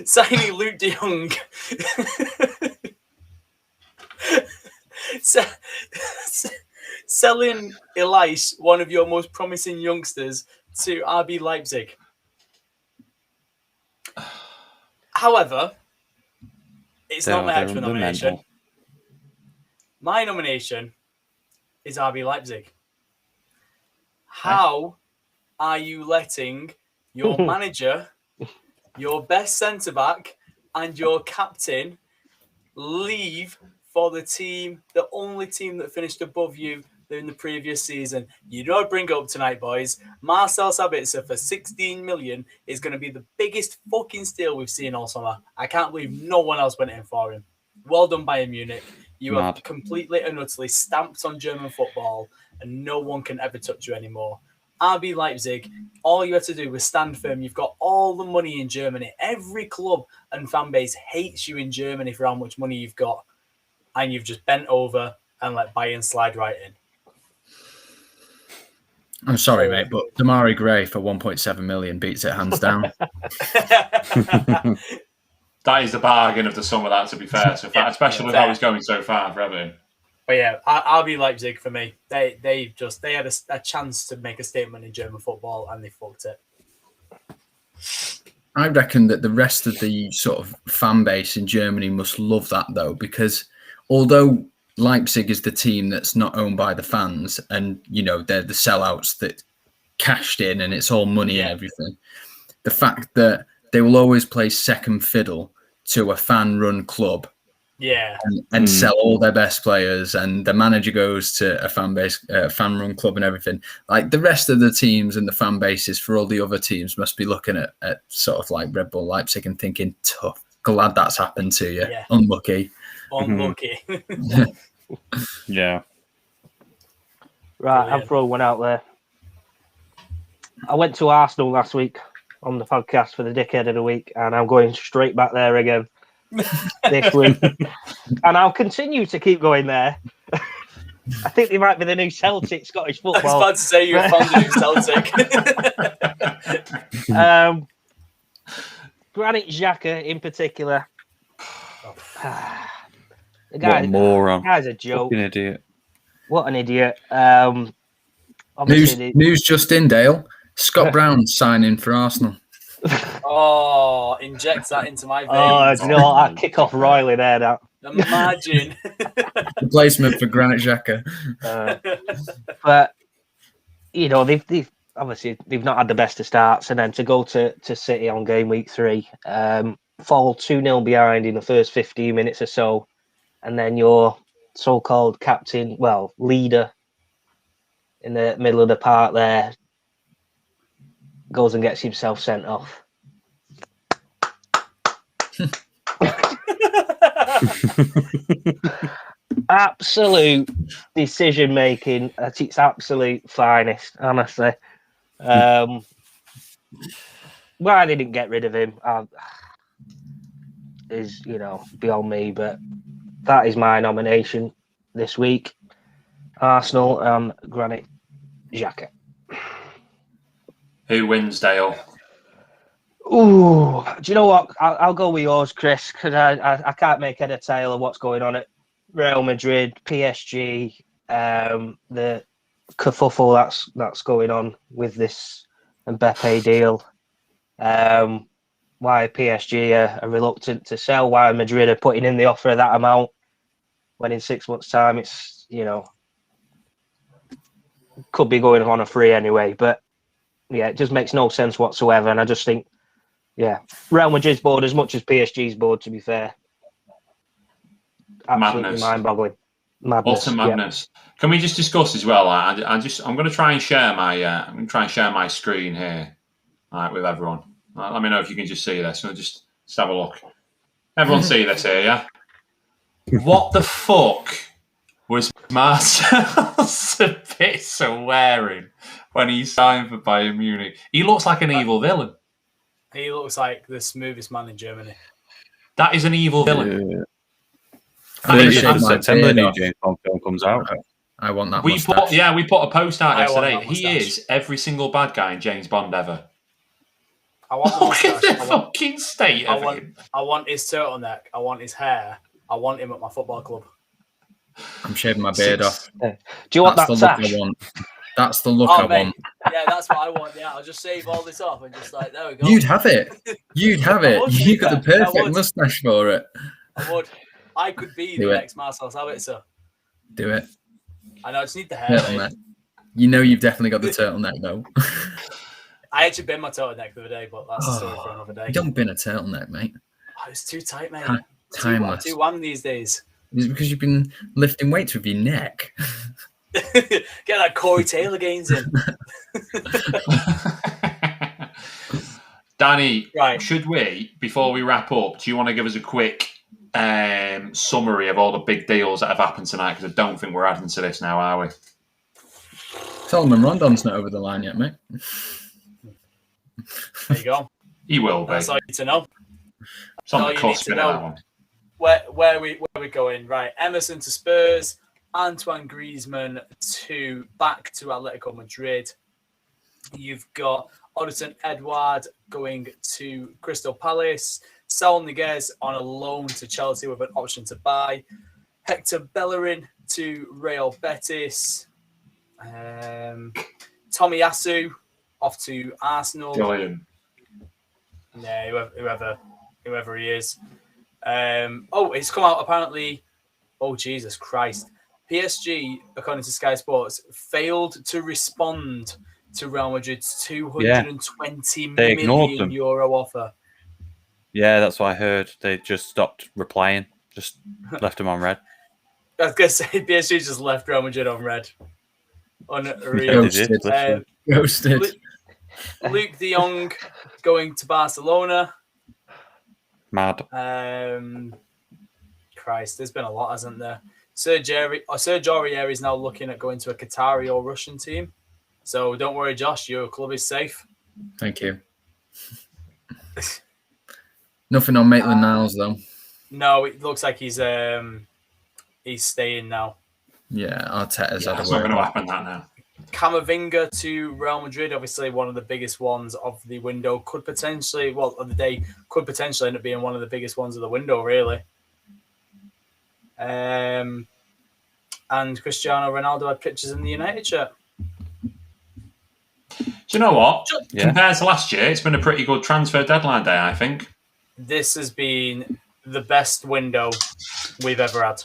Signing Luke de Jong. Selling Elias, one of your most promising youngsters, to RB Leipzig. However, it's not my actual nomination. My nomination is RB Leipzig. How are you letting your manager, your best centre-back, and your captain leave for the team, the only team that finished above you in the previous season? You know, bring it up tonight, boys. Marcel Sabitzer for 16 million is going to be the biggest fucking steal we've seen all summer. I can't believe no one else went in for him. Well done, Bayern Munich. You have completely and utterly stamped on German football, and no one can ever touch you anymore. RB Leipzig, all you have to do was stand firm. You've got all the money in Germany. Every club and fan base hates you in Germany for how much money you've got. And you've just bent over and let Bayern slide right in. I'm sorry, mate, but Damari Gray for 1.7 million beats it hands down. That is the bargain of the summer, that, to be fair. So far, especially with how it's going so far for Everton. But yeah, RB Leipzig for me. They had a chance to make a statement in German football and they fucked it. I reckon that the rest of the sort of fan base in Germany must love that, though, because although Leipzig is the team that's not owned by the fans and, you know, they're the sellouts that cashed in and it's all money and everything, the fact that they will always play second fiddle to a fan-run club and sell all their best players, and the manager goes to a fan-run club and everything. Like, the rest of the teams and the fan bases for all the other teams must be looking at sort of like Red Bull Leipzig and thinking, tough, glad that's happened to you. Yeah. Unlucky. Yeah. Right, I'll throw one out there. I went to Arsenal last week on the podcast for the Dickhead of the Week, and I'm going straight back there again this week. And I'll continue to keep going there. I think they might be the new Celtic Scottish football. I was about to say you're a fan of the new Celtic. Granit Xhaka in particular. The what a moron. The guy's a joke. Fucking idiot. What an idiot. News just in, Dale. Scott Brown signing for Arsenal. Oh, inject that into my veins. Oh, do you know what? I'd kick off royally there now. Imagine. Replacement for Granit Xhaka. But, you know, they've obviously they've not had the best of starts, and then to go to City on game week 3, fall 2-0 behind in the first 15 minutes or so, and then your so-called captain, leader in the middle of the park there, goes and gets himself sent off. Absolute decision making at its absolute finest, honestly. Why they didn't get rid of him, is beyond me. But that is my nomination this week. Arsenal and Granit Xhaka. Who wins, Dale? Ooh, do you know what? I'll go with yours, Chris, because I can't make head or tail of what's going on at Real Madrid, PSG, the kerfuffle that's going on with this Mbappe deal. Why PSG are reluctant to sell? Why Madrid are putting in the offer of that amount when in 6 months' time it's could be going on a free anyway. But yeah, it just makes no sense whatsoever. And I just think, Real Madrid's board as much as PSG's board, to be fair. Absolutely mind-boggling. Madness. Utter madness. Yeah. Can we just discuss as well? I'm going to try and share my screen here, with everyone. Let me know if you can just see this. So just have a look. Everyone see this here, yeah? What the fuck was Marcel Sabitzer wearing when he signed for Bayern Munich? He looks like an evil villain. He looks like the smoothest man in Germany. That is an evil villain. Yeah. I think it's September the new James Bond film comes out. I want that. We put a post out yesterday. He is every single bad guy in James Bond ever. I want Look at the fucking state of him. I want his turtleneck. I want his hair. I want him at my football club. I'm shaving my beard off. Do you want that sash? Look I want. That's the look I want. Yeah, that's what I want. Yeah, I'll just shave all this off and just there we go. You'd have it. You'd have it. You got the perfect mustache for it. I would. I could be the next Marcel Sabitzer. Do it. I know. I just need the hair. Turtleneck. You've definitely got the turtleneck though. I actually bent my turtleneck the other day, but that's a story for another day. You don't bin a turtleneck, mate. Oh, it's too tight, mate. Timeless. Too warm these days. It's because you've been lifting weights with your neck. Get that Corey Taylor gains in. Danny, should we, before we wrap up, do you want to give us a quick summary of all the big deals that have happened tonight? Because I don't think we're adding to this now, are we? Solomon Rondon's not over the line yet, mate. There you go. He will be. That's all you need to know. It's on the cusp of that one. Where we going? Right, Emerson to Spurs, Antoine Griezmann back to Atletico Madrid. You've got Odison Edouard going to Crystal Palace, Saul Niguez on a loan to Chelsea with an option to buy, Hector Bellerin to Real Betis, Tomiyasu off to Arsenal. Brilliant. Yeah, whoever he is. It's come out apparently. Oh, Jesus Christ. PSG, according to Sky Sports, failed to respond to Real Madrid's 220 million euro offer. Yeah, that's what I heard. They just stopped replying, just left them on red. I was going to say, PSG just left Real Madrid on red. Unreal. Ghosted. Luke de Jong going to Barcelona. Mad. Christ, there's been a lot, hasn't there? Serge Aurier is now looking at going to a Qatari or Russian team. So don't worry, Josh, your club is safe. Thank you. Nothing on Maitland-Niles, though. No, it looks like he's staying now. Yeah, Arteta's had a It's not going to happen that now. Camavinga to Real Madrid, obviously one of the biggest ones of the window, could potentially end up being one of the biggest ones of the window, really. And Cristiano Ronaldo had pictures in the United shirt. Do you know what? Yeah. Compared to last year, it's been a pretty good transfer deadline day, I think. This has been the best window we've ever had.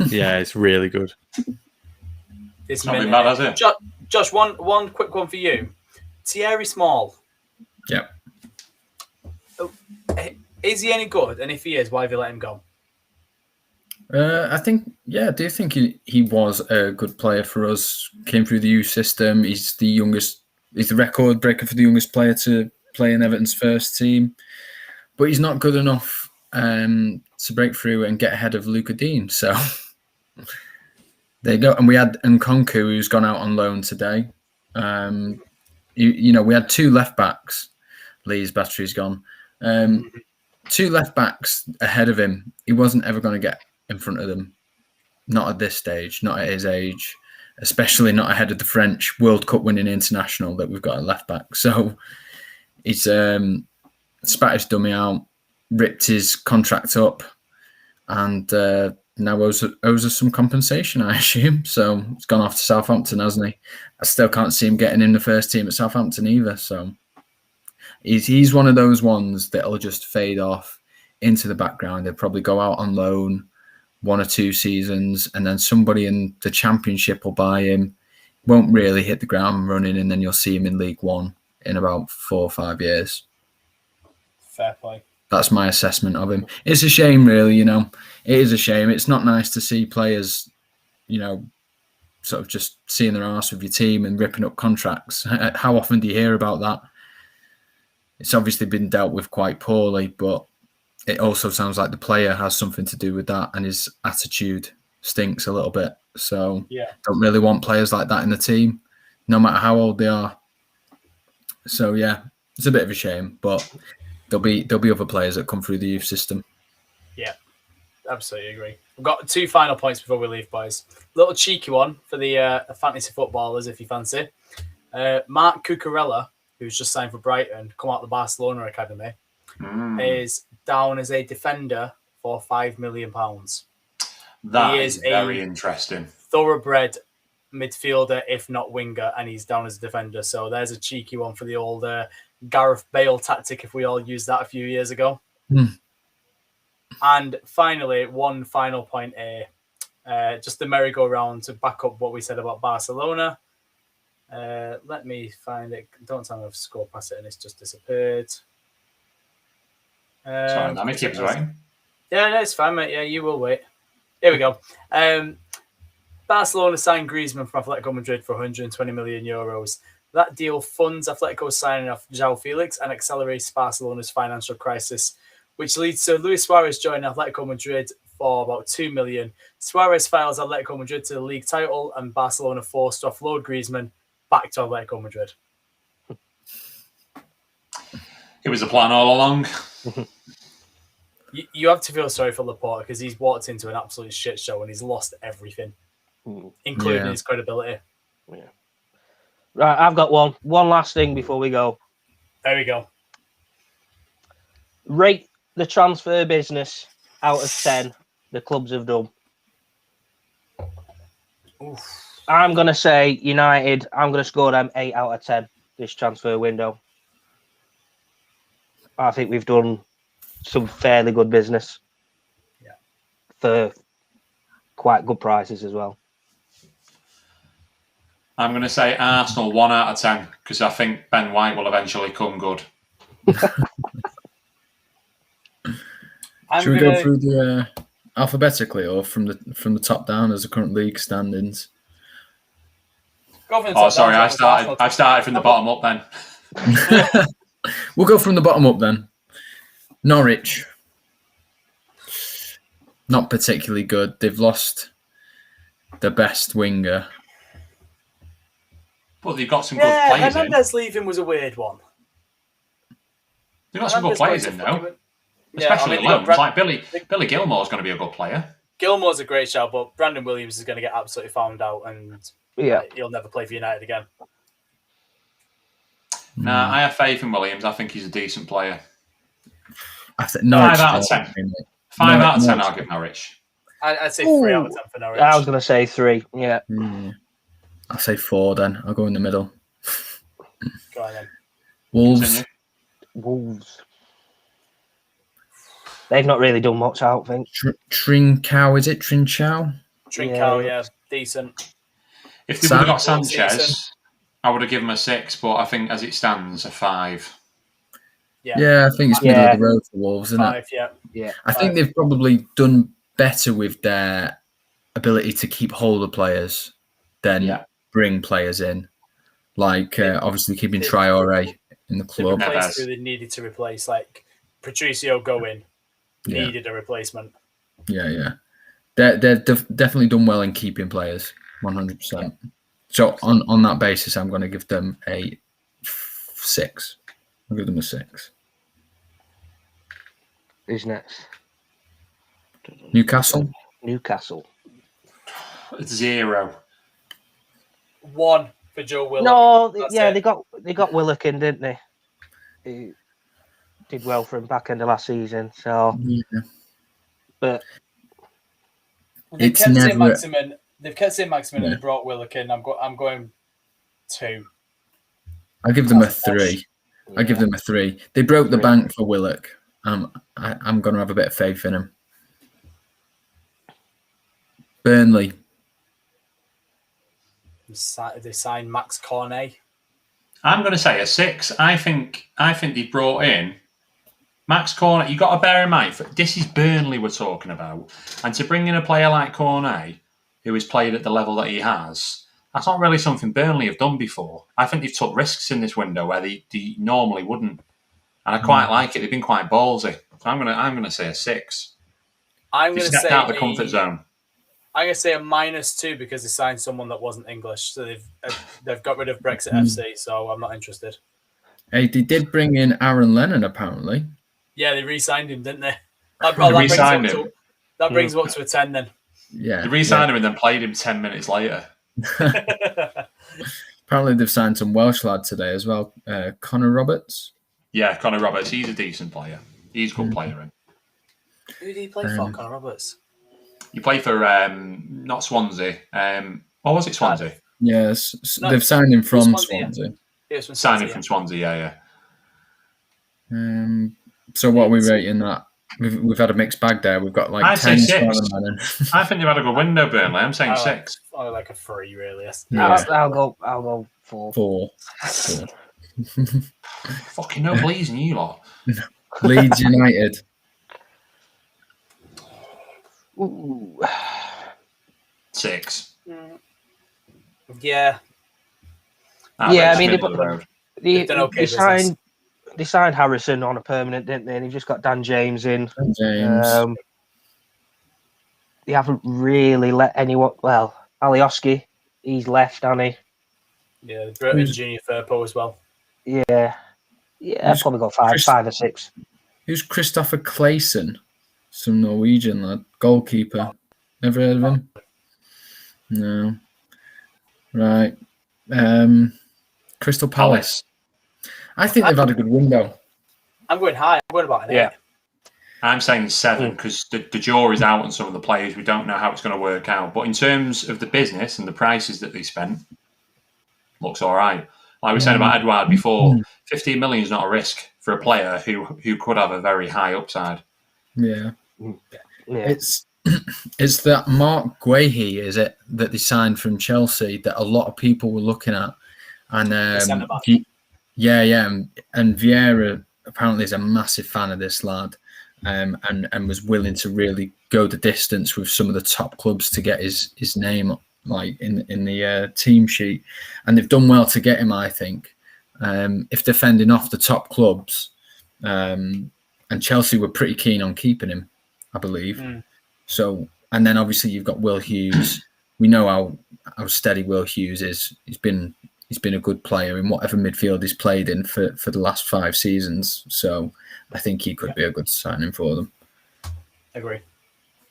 Yeah, it's really good. It's not been bad, has it? Josh, one quick one for you. Thierry Small. Yeah. Is he any good? And if he is, why have you let him go? I do think he was a good player for us. Came through the youth system. He's the record breaker for the youngest player to play in Everton's first team. But he's not good enough to break through and get ahead of Luca Dean. So there you go. And we had Nkunku, who's gone out on loan today. We had two left backs. Lee's battery's gone. 2 left backs ahead of him. He wasn't ever going to get in front of them. Not at this stage, not at his age, especially not ahead of the French World Cup winning international that we've got at left back. So he's spat his dummy out, ripped his contract up, and now owes us some compensation, I assume. So he's gone off to Southampton, hasn't he? I still can't see him getting in the first team at Southampton either. So he's one of those ones that'll just fade off into the background. They'll probably go out on loan 1 or 2 seasons, and then somebody in the Championship will buy him. Won't really hit the ground running, and then you'll see him in League One in about 4 or 5 years. Fair play. That's my assessment of him. It's a shame, really, you know. It is a shame. It's not nice to see players, you know, sort of just seeing their arse with your team and ripping up contracts. How often do you hear about that? It's obviously been dealt with quite poorly, but it also sounds like the player has something to do with that, and his attitude stinks a little bit. So don't really want players like that in the team, no matter how old they are. So yeah, it's a bit of a shame, but there'll be other players that come through the youth system. Yeah, absolutely agree. We've got 2 final points before we leave, boys. Little cheeky one for the fantasy footballers, if you fancy. Mark Cucurella, who's just signed for Brighton, come out of the Barcelona academy, is down as a defender for £5 million. That is very interesting. Thoroughbred midfielder, if not winger, and he's down as a defender. So there's a cheeky one for the old Gareth Bale tactic, if we all used that a few years ago. And finally, one final point here. Just the merry-go-round to back up what we said about Barcelona. Let me find it. Don't tell me I've scored past it and it's just disappeared. Sorry, let me keep waiting. Yeah, no, it's fine, mate. Yeah, you will wait. Here we go. Barcelona signed Griezmann from Atletico Madrid for €120 million. That deal funds Atletico's signing off João Felix and accelerates Barcelona's financial crisis, which leads to Luis Suarez joining Atletico Madrid for about $2 million. Suarez files Atletico Madrid to the league title, and Barcelona forced to offload Griezmann back to Atletico Madrid. It was a plan all along. You have to feel sorry for Laporta because he's walked into an absolute shit show and he's lost everything, including his credibility. Yeah. Right, I've got one last thing before we go. There we go. Rate the transfer business out of 10 the clubs have done. Oof. I'm going to say United, I'm going to score them 8 out of 10 this transfer window. I think we've done some fairly good business for quite good prices as well. I'm going to say Arsenal 1 out of 10 because I think Ben White will eventually come good. Should we go through the alphabetically or from the top down as the current league standings? Go from the top sorry, down, I started from the bottom up then. We'll go from the bottom up then. Norwich, not particularly good. They've lost the best winger. But they've got some good players in. Hernandez leaving was a weird one. They've got some good players in, though. Especially loans. Like Billy Gilmore's going to be a good player. Gilmore's a great shout, but Brandon Williams is going to get absolutely found out and he'll never play for United again. Nah, I have faith in Williams. I think he's a decent player. 5 out of 10. 5 out of 10, I'll give Norwich. I'd say 3 out of 10 for Norwich. I was going to say 3, yeah. I'll say 4 then. I'll go in the middle. Go on then. Wolves. They've not really done much, I don't think. Trincao, is it? Trincao, yeah. Decent. If they would have got Sanchez, I would have given him a 6, but I think as it stands, a 5. Yeah, I think it's middle of the road for Wolves, isn't it? 5, yeah. I think they've probably done better with their ability to keep hold of players than bring players in. Like, obviously, keeping Traore in the club. They replaced who they needed to replace. Like, Patricio going needed a replacement. Yeah. They've definitely done well in keeping players, 100%. So on that basis, I'm going to give them a 6. I'll give them a 6. Who's next? Newcastle. Newcastle. 0. 1 for Joe Willock. No, That's yeah, it. they got Willock in, didn't they? He did well for him back end of last season. So, Yeah. but They've It's kept saying never- Maximin. They've kept saying Maximin, and Yeah. they brought Willock in. I'm going 2. I give them a That's posh. 3. I give them a 3. They broke the 3. bank for Willock. I'm going to have a bit of faith in him. Burnley. They signed Max Cornet. I'm going to say a 6. I think they brought in Max Cornet. You got to bear in mind, this is Burnley we're talking about, and to bring in a player like Cornet, who has played at the level that he has, that's not really something Burnley have done before. I think they've took risks in this window where they normally wouldn't, and I quite like it. They've been quite ballsy. So I'm going to say a 6. I'm They going to stepped say out of the comfort zone. I'm going to say a -2 because they signed someone that wasn't English. So they've got rid of Brexit FC. So I'm not interested. Hey, they did bring in Aaron Lennon, apparently. Yeah, they re-signed him, didn't they? They re-signed him. That brings him up to a 10 then. Yeah. They re-signed him and then played him 10 minutes later. Apparently they've signed some Welsh lad today as well. Connor Roberts. Yeah, Connor Roberts. He's a decent player. He's a good player. Who did he play for, Connor Roberts? He played for not Swansea. What was it, Swansea? Yes, No, they've signed him from Swansea. Swansea. He was from Signed Swansea, him from Swansea, yeah. So what are we rating that? We've had a mixed bag there. We've got like I'd say 10 6. Aaron Lennon. I think they've had a good window, Burnley. I'm saying I 6. like a 3, really. Yeah. I'll go 4. 4. Fucking no pleasing you lot. Leeds United. Ooh. 6. Yeah. Yeah, I mean, middle of the road. They've done okay they signed Harrison on a permanent, didn't they? And they've just got Dan James in. James. They haven't really let anyone. Well, Alioski, he's left, hasn't he? Yeah, they brought in Junior Firpo as well. Yeah. I'd probably go 5 or 6. Who's Christopher Clayson? Some Norwegian lad. Goalkeeper. Never heard of him? No. Right. Crystal Palace. I think they've had a good window. I'm going high. I'm going about an 8. I'm saying 7 because the jury's out on some of the players. We don't know how it's going to work out. But in terms of the business and the prices that they spent, looks all right. Like we were saying about Edouard before, 15 million is not a risk for a player who could have a very high upside. Yeah. It's that Mark Guehi, is it, that they signed from Chelsea that a lot of people were looking at. And and Vieira apparently is a massive fan of this lad, and was willing to really go the distance with some of the top clubs to get his name like in the team sheet, and they've done well to get him, I think. If defending off the top clubs, and Chelsea were pretty keen on keeping him, I believe. So, and then obviously you've got Will Hughes. We know how steady Will Hughes is. He's been a good player in whatever midfield he's played in for the last 5 seasons. So I think he could be a good signing for them. Agree.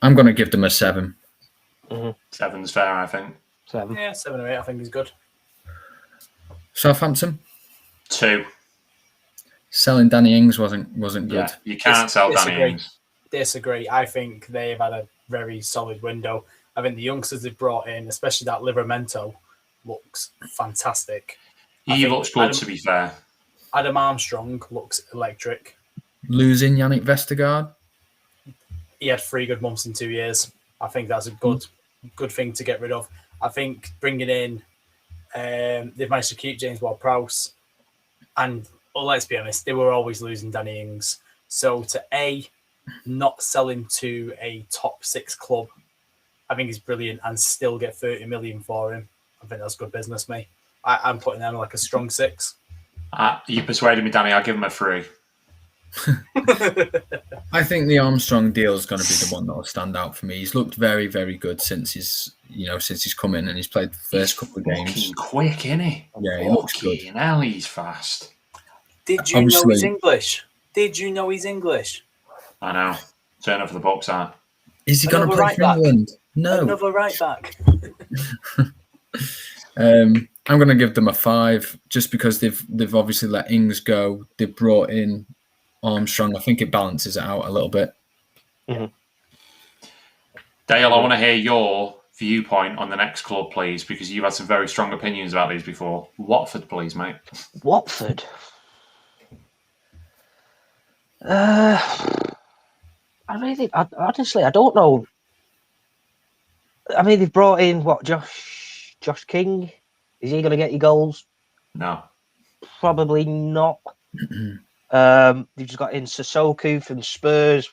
I'm going to give them a 7. 7's fair, I think. 7. Yeah, 7 or 8. I think he's good. Southampton. 2. Selling Danny Ings wasn't good. Yeah, you can't sell Danny Ings. Disagree. I think they've had a very solid window. I think the youngsters they've brought in, especially that Livramento, looks fantastic. He looks good, to be fair. Adam Armstrong looks electric. Losing Yannick Vestergaard. He had 3 good months in 2 years. I think that's a good thing to get rid of. I think bringing in, they've managed to keep James Ward-Prowse. And let's be honest, they were always losing Danny Ings. So to not sell him to a top 6 club, I think is brilliant, and still get 30 million for him. I think that's good business, mate. I'm putting them like a strong 6. You persuaded me, Danny. I'll give him a 3. I think the Armstrong deal is going to be the one that will stand out for me. He's looked very, very good since he's come in and he's played the first couple of games. He's quick, isn't he? Yeah, he looks good. Hell, he's fast. Did you know he's English? I know. Turn up for the Bucks are. Is he going to play right for back. England? No. Another right back. I'm going to give them a 5 just because they've obviously let Ings go. They've brought in Armstrong. I think it balances it out a little bit. Mm-hmm. Dale, I want to hear your viewpoint on the next club, please, because you've had some very strong opinions about these before. Watford, please, mate. Watford. Honestly, I don't know. I mean, they've brought in Josh King. Is he going to get you goals? No. Probably not. They've just got in Sissoko from Spurs.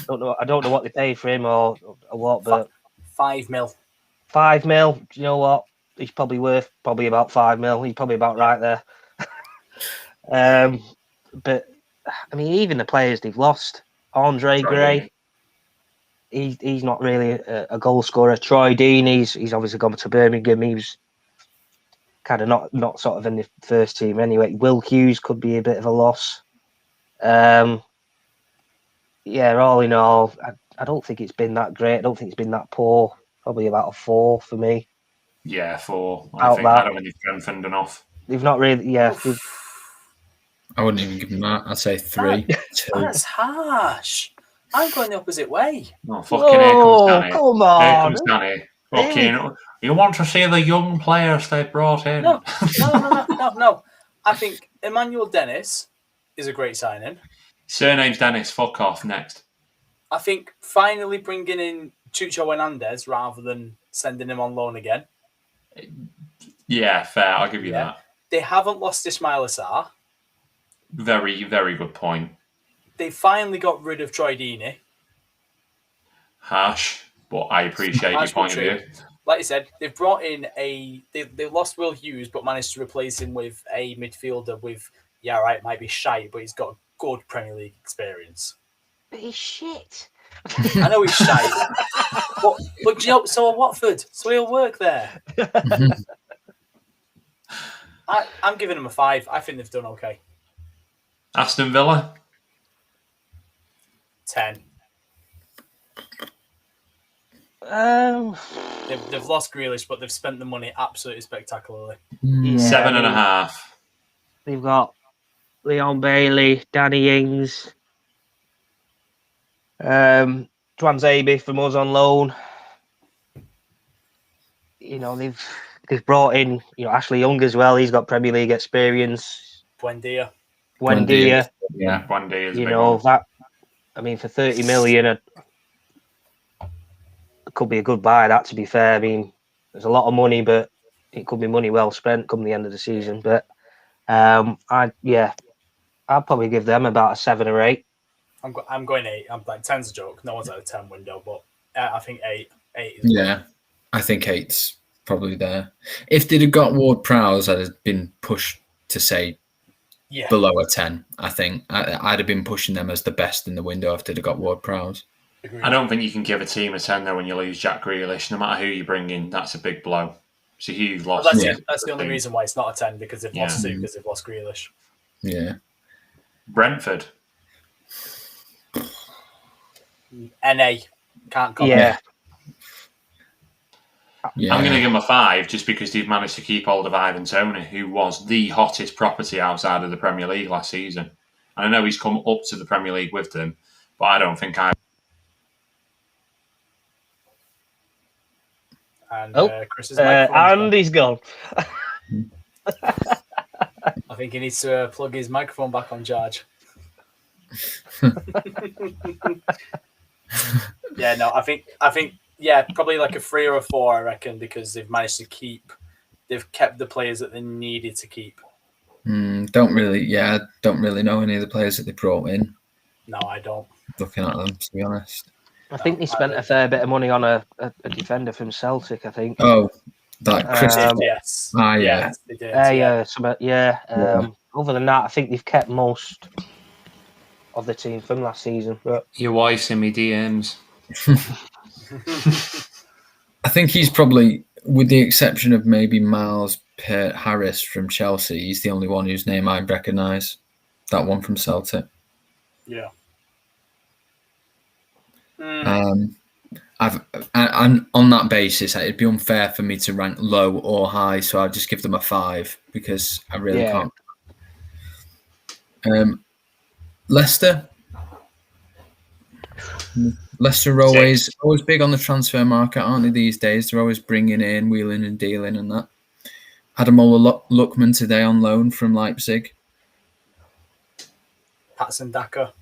I don't know what they paid for him or what, but 5 mil. 5 mil. Do you know what? He's probably worth about 5 mil. He's probably about right there. But I mean, even the players they've lost, Andre Gray, he's not really a goal scorer. Troy Dean, he's obviously gone to Birmingham. He was kind of not sort of in the first team anyway. Will Hughes could be a bit of a loss. Yeah, all in all, I don't think it's been that great. I don't think it's been that poor. Probably about a 4 for me. Yeah, 4. I don't think they've strengthened enough. They've not really, yeah. I wouldn't even give them that. I'd say 3. 2. That's harsh. I'm going the opposite way. Oh, fucking here comes Danny. Come on. Here comes Danny. Fucking, you want to see the young players they brought in? No. I think Emmanuel Dennis is a great signing. Surname's Dennis. Fuck off. Next. I think finally bringing in Chucho Hernandez rather than sending him on loan again. Yeah, fair. I'll give you that. They haven't lost Ismail Assar. Very, very good point. They finally got rid of Troy Deeney. Harsh, but I appreciate your point of view. Like I said, they've brought in they lost Will Hughes, but managed to replace him with a midfielder with, might be shite, but he's got good Premier League experience. But he's shit. I know he's shite. but you know, so are Watford, so he'll work there. I'm giving him a 5. I think they've done okay. Aston Villa? 10. They've lost Grealish, but they've spent the money absolutely spectacularly. Yeah, 7.5. They've got Leon Bailey, Danny Ings, Twanzebe from us on loan. You know, they've brought in, Ashley Young as well. He's got Premier League experience. Buendia. Yeah, Buendia is a big one. That. I mean, for 30 million, it could be a good buy. That, to be fair, I mean, there's a lot of money, but it could be money well spent come the end of the season. But I'll probably give them about a 7 or 8. I'm going 8. I'm like 10's a joke. No one's at a 10 window, but I think 8. 8 is good. I think 8's probably there. If they'd have got Ward-Prowse, I'd have been pushed to say below a 10. I think I'd have been pushing them as the best in the window if they'd have got Ward-Prowse. I don't think you can give a team a 10 though when you lose Jack Grealish. No matter who you bring in, that's a big blow. It's a huge loss. Well, that's the only reason why it's not a 10, because they've lost 2 because they've lost Grealish. Yeah. Brentford. NA. Can't go. Yeah. I'm going to give him a 5 just because they've managed to keep hold of Ivan Toney, who was the hottest property outside of the Premier League last season. And I know he's come up to the Premier League with them, but I don't think And Chris's microphone. And he's gone. I think he needs to plug his microphone back on charge. I think probably like a 3 or a 4, I reckon, because they've managed to kept the players that they needed to keep. Don't really know any of the players that they brought in. No, I don't. Looking at them, to be honest. I think they spent a fair bit of money on a defender from Celtic, I think. Oh, that Christian. Yes. Yes, they did. Other than that, I think they've kept most of the team from last season. But your wife's in me DMs. I think he's probably, with the exception of maybe Miles Harris from Chelsea, he's the only one whose name I recognise. That one from Celtic. Yeah. And on that basis, it'd be unfair for me to rank low or high, so I'll just give them a 5 because I really can't. Leicester are always big on the transfer market, aren't they? These days, they're always bringing in, wheeling and dealing, and that. Ademola Lookman today on loan from Leipzig. Patson Daka.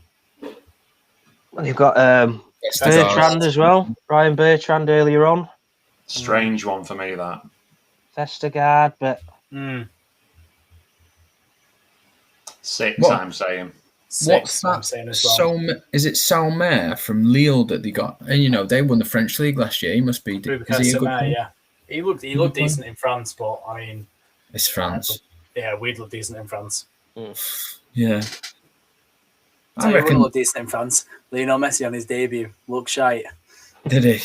Well, you've got Bertrand as well. Ryan Bertrand earlier on. Strange one for me, that. Vestergaard, but 6, I'm saying. 6, I'm saying as well. Is it Salmer from Lille that they got? And they won the French league last year. He must be. Yeah, he looked decent in France, but I mean, it's France. we'd look decent in France. Yeah, I reckon he looked decent in France. Lionel Messi on his debut looked shite. Did he?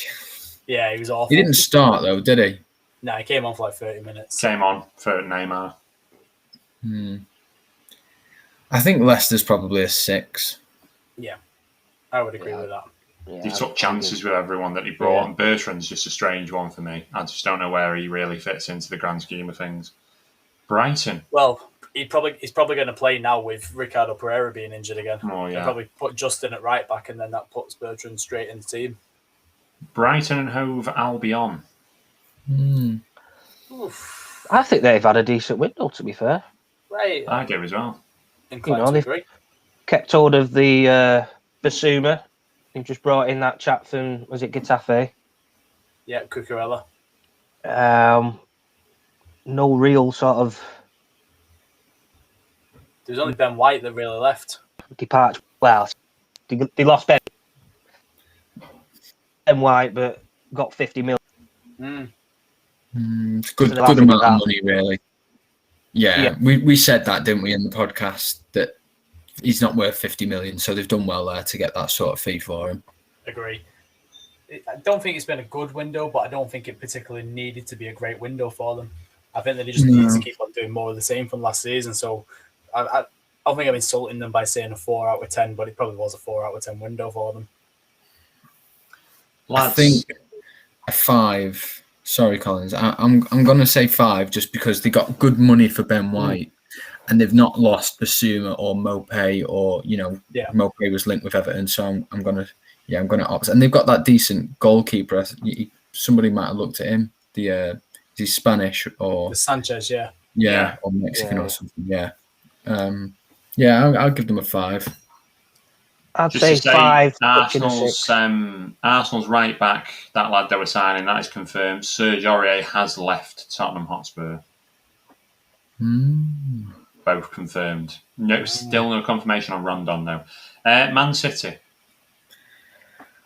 Yeah, he was awful. He didn't start though, did he? No, he came on for like 30 minutes. Came on for Neymar. I think Leicester's probably a 6. Yeah, I would agree with that. Yeah, he took chances with everyone that he brought, and Bertrand's just a strange one for me. I just don't know where he really fits into the grand scheme of things. Brighton. Well, he's probably going to play now with Ricardo Pereira being injured again. Oh, yeah. He'll probably put Justin at right back, and then that puts Bertrand straight in the team. Brighton and Hove Albion. I think they've had a decent window, to be fair. Right. I do as well. They've kept hold of the Basuma. They've just brought in that chap from, was it Getafe? Yeah, Cucurella. No real sort of... There's only Ben White that really left. Departure. Well, they lost Ben White, but got 50 million. Good amount of money, really. Yeah. We said that, didn't we, in the podcast, that he's not worth 50 million, so they've done well there to get that sort of fee for him. Agree. I don't think it's been a good window, but I don't think it particularly needed to be a great window for them. I think that they just need to keep on doing more of the same from last season. So I don't think I'm insulting them by saying a 4 out of 10, but it probably was a 4 out of 10 window for them. I think a 5. Sorry, Collins. I'm going to say 5 just because they got good money for Ben White, and they've not lost Basuma or Mopé, or Mopé was linked with Everton, so I'm going to opt. And they've got that decent goalkeeper. Somebody might have looked at him. He's Spanish or the Sanchez, or Mexican or something. I'll give them a 5. I'd say 5. Arsenal's right back, that lad they were signing, that is confirmed. Serge Aurier has left Tottenham Hotspur. Both confirmed. No, still no confirmation on Rondon though. Man City.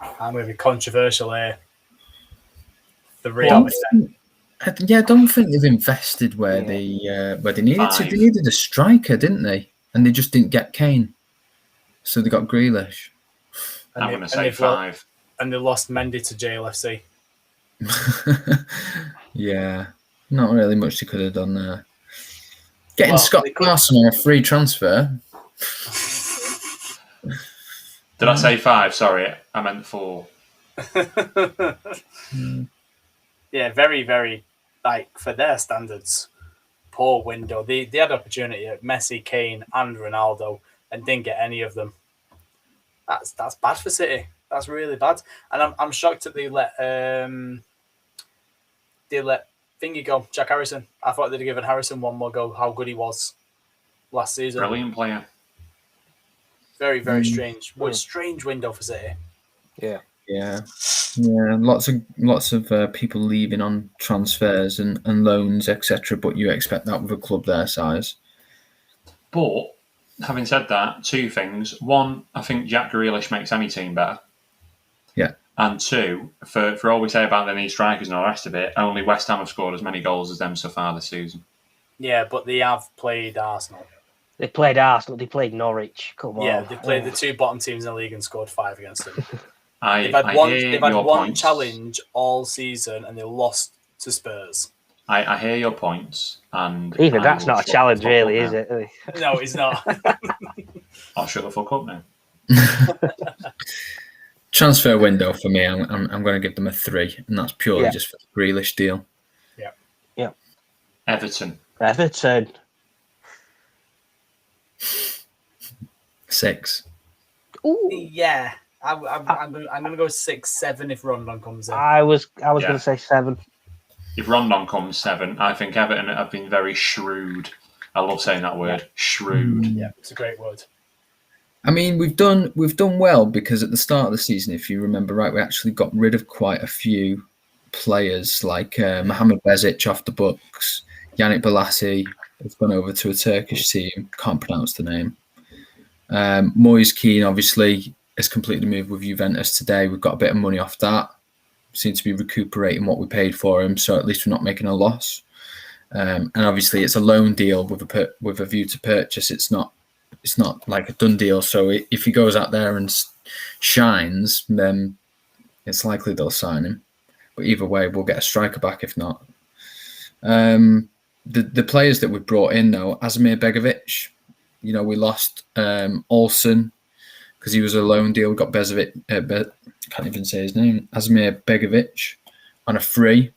I'm going to be controversial here. 3 out of 10. I don't think they've invested where they needed to. They needed a striker, didn't they? And they just didn't get Kane. So they got Grealish. I'm going to say 5. And they lost Mendy to JLFC. Not really much they could have done there. Getting Scott Carson on a free transfer. Did I say 5? Sorry, I meant 4. Yeah, very, very, for their standards, poor window. They had opportunity at Messi, Kane, and Ronaldo, and didn't get any of them. That's bad for City. That's really bad. And I'm shocked that they let Thingy go, Jack Harrison. I thought they'd have given Harrison one more go, how good he was last season. Brilliant player. Very, very strange. What a strange window for City. Yeah. Lots of people leaving on transfers and loans, etc. But you expect that with a club their size. But having said that, 2 things. 1, I think Jack Grealish makes any team better. Yeah. And 2, for all we say about the need strikers and all the rest of it, only West Ham have scored as many goals as them so far this season. Yeah, but they have played Arsenal. They played Arsenal. They played Norwich. Come on. Yeah, they played the 2 bottom teams in the league and scored 5 against them. They've had one challenge all season and they lost to Spurs. I hear your points, and even that's not a challenge, really, is it? No, it's not. I'll shut the fuck up now. Transfer window for me, I'm going to give them a 3, and that's purely just for the Grealish deal. Yeah. Everton. 6. Ooh. Yeah, I'm going to go 6, 7 if Rondon comes in. I was going to say 7. If Rondon comes 7, I think Everton have been very shrewd. I love saying that word, shrewd. Yeah, it's a great word. I mean, we've done well because at the start of the season, if you remember right, we actually got rid of quite a few players like Mohamed Bezic off the books, Yannick Bolasie has gone over to a Turkish team, can't pronounce the name. Moise Keane obviously has completely moved with Juventus today. We've got a bit of money off that. Seem to be recuperating what we paid for him, so at least we're not making a loss. And obviously, it's a loan deal with a view to purchase. It's not like a done deal. So if he goes out there and shines, then it's likely they'll sign him. But either way, we'll get a striker back if not. The players that we brought in though, Asmir Begovic, we lost Olsen because he was a loan deal. We got Bezovic, can't even say his name, Asmir Begovic on a free.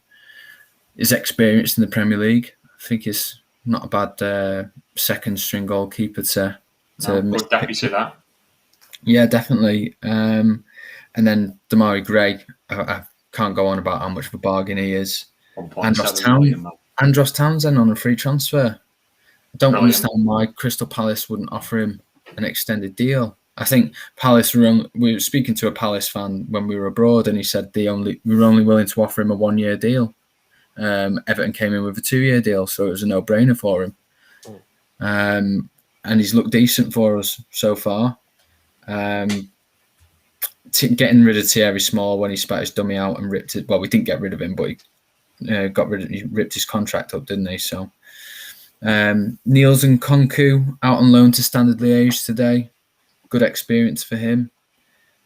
His experience in the Premier League, I think, is not a bad second string goalkeeper to good deputy that. Yeah, definitely. And then Damari Gray, I can't go on about how much of a bargain he is. Andros Townsend on a free transfer. I don't understand why Crystal Palace wouldn't offer him an extended deal. I think Palace we were speaking to a Palace fan when we were abroad, and he said we were only willing to offer him a 1-year deal. Everton came in with a 2-year deal, so it was a no-brainer for him. And he's looked decent for us so far. Getting rid of Thierry Small when he spat his dummy out and ripped it. Well, we didn't get rid of him, but he ripped his contract up, didn't he? So Niels and Konku out on loan to Standard Liège today. Good experience for him.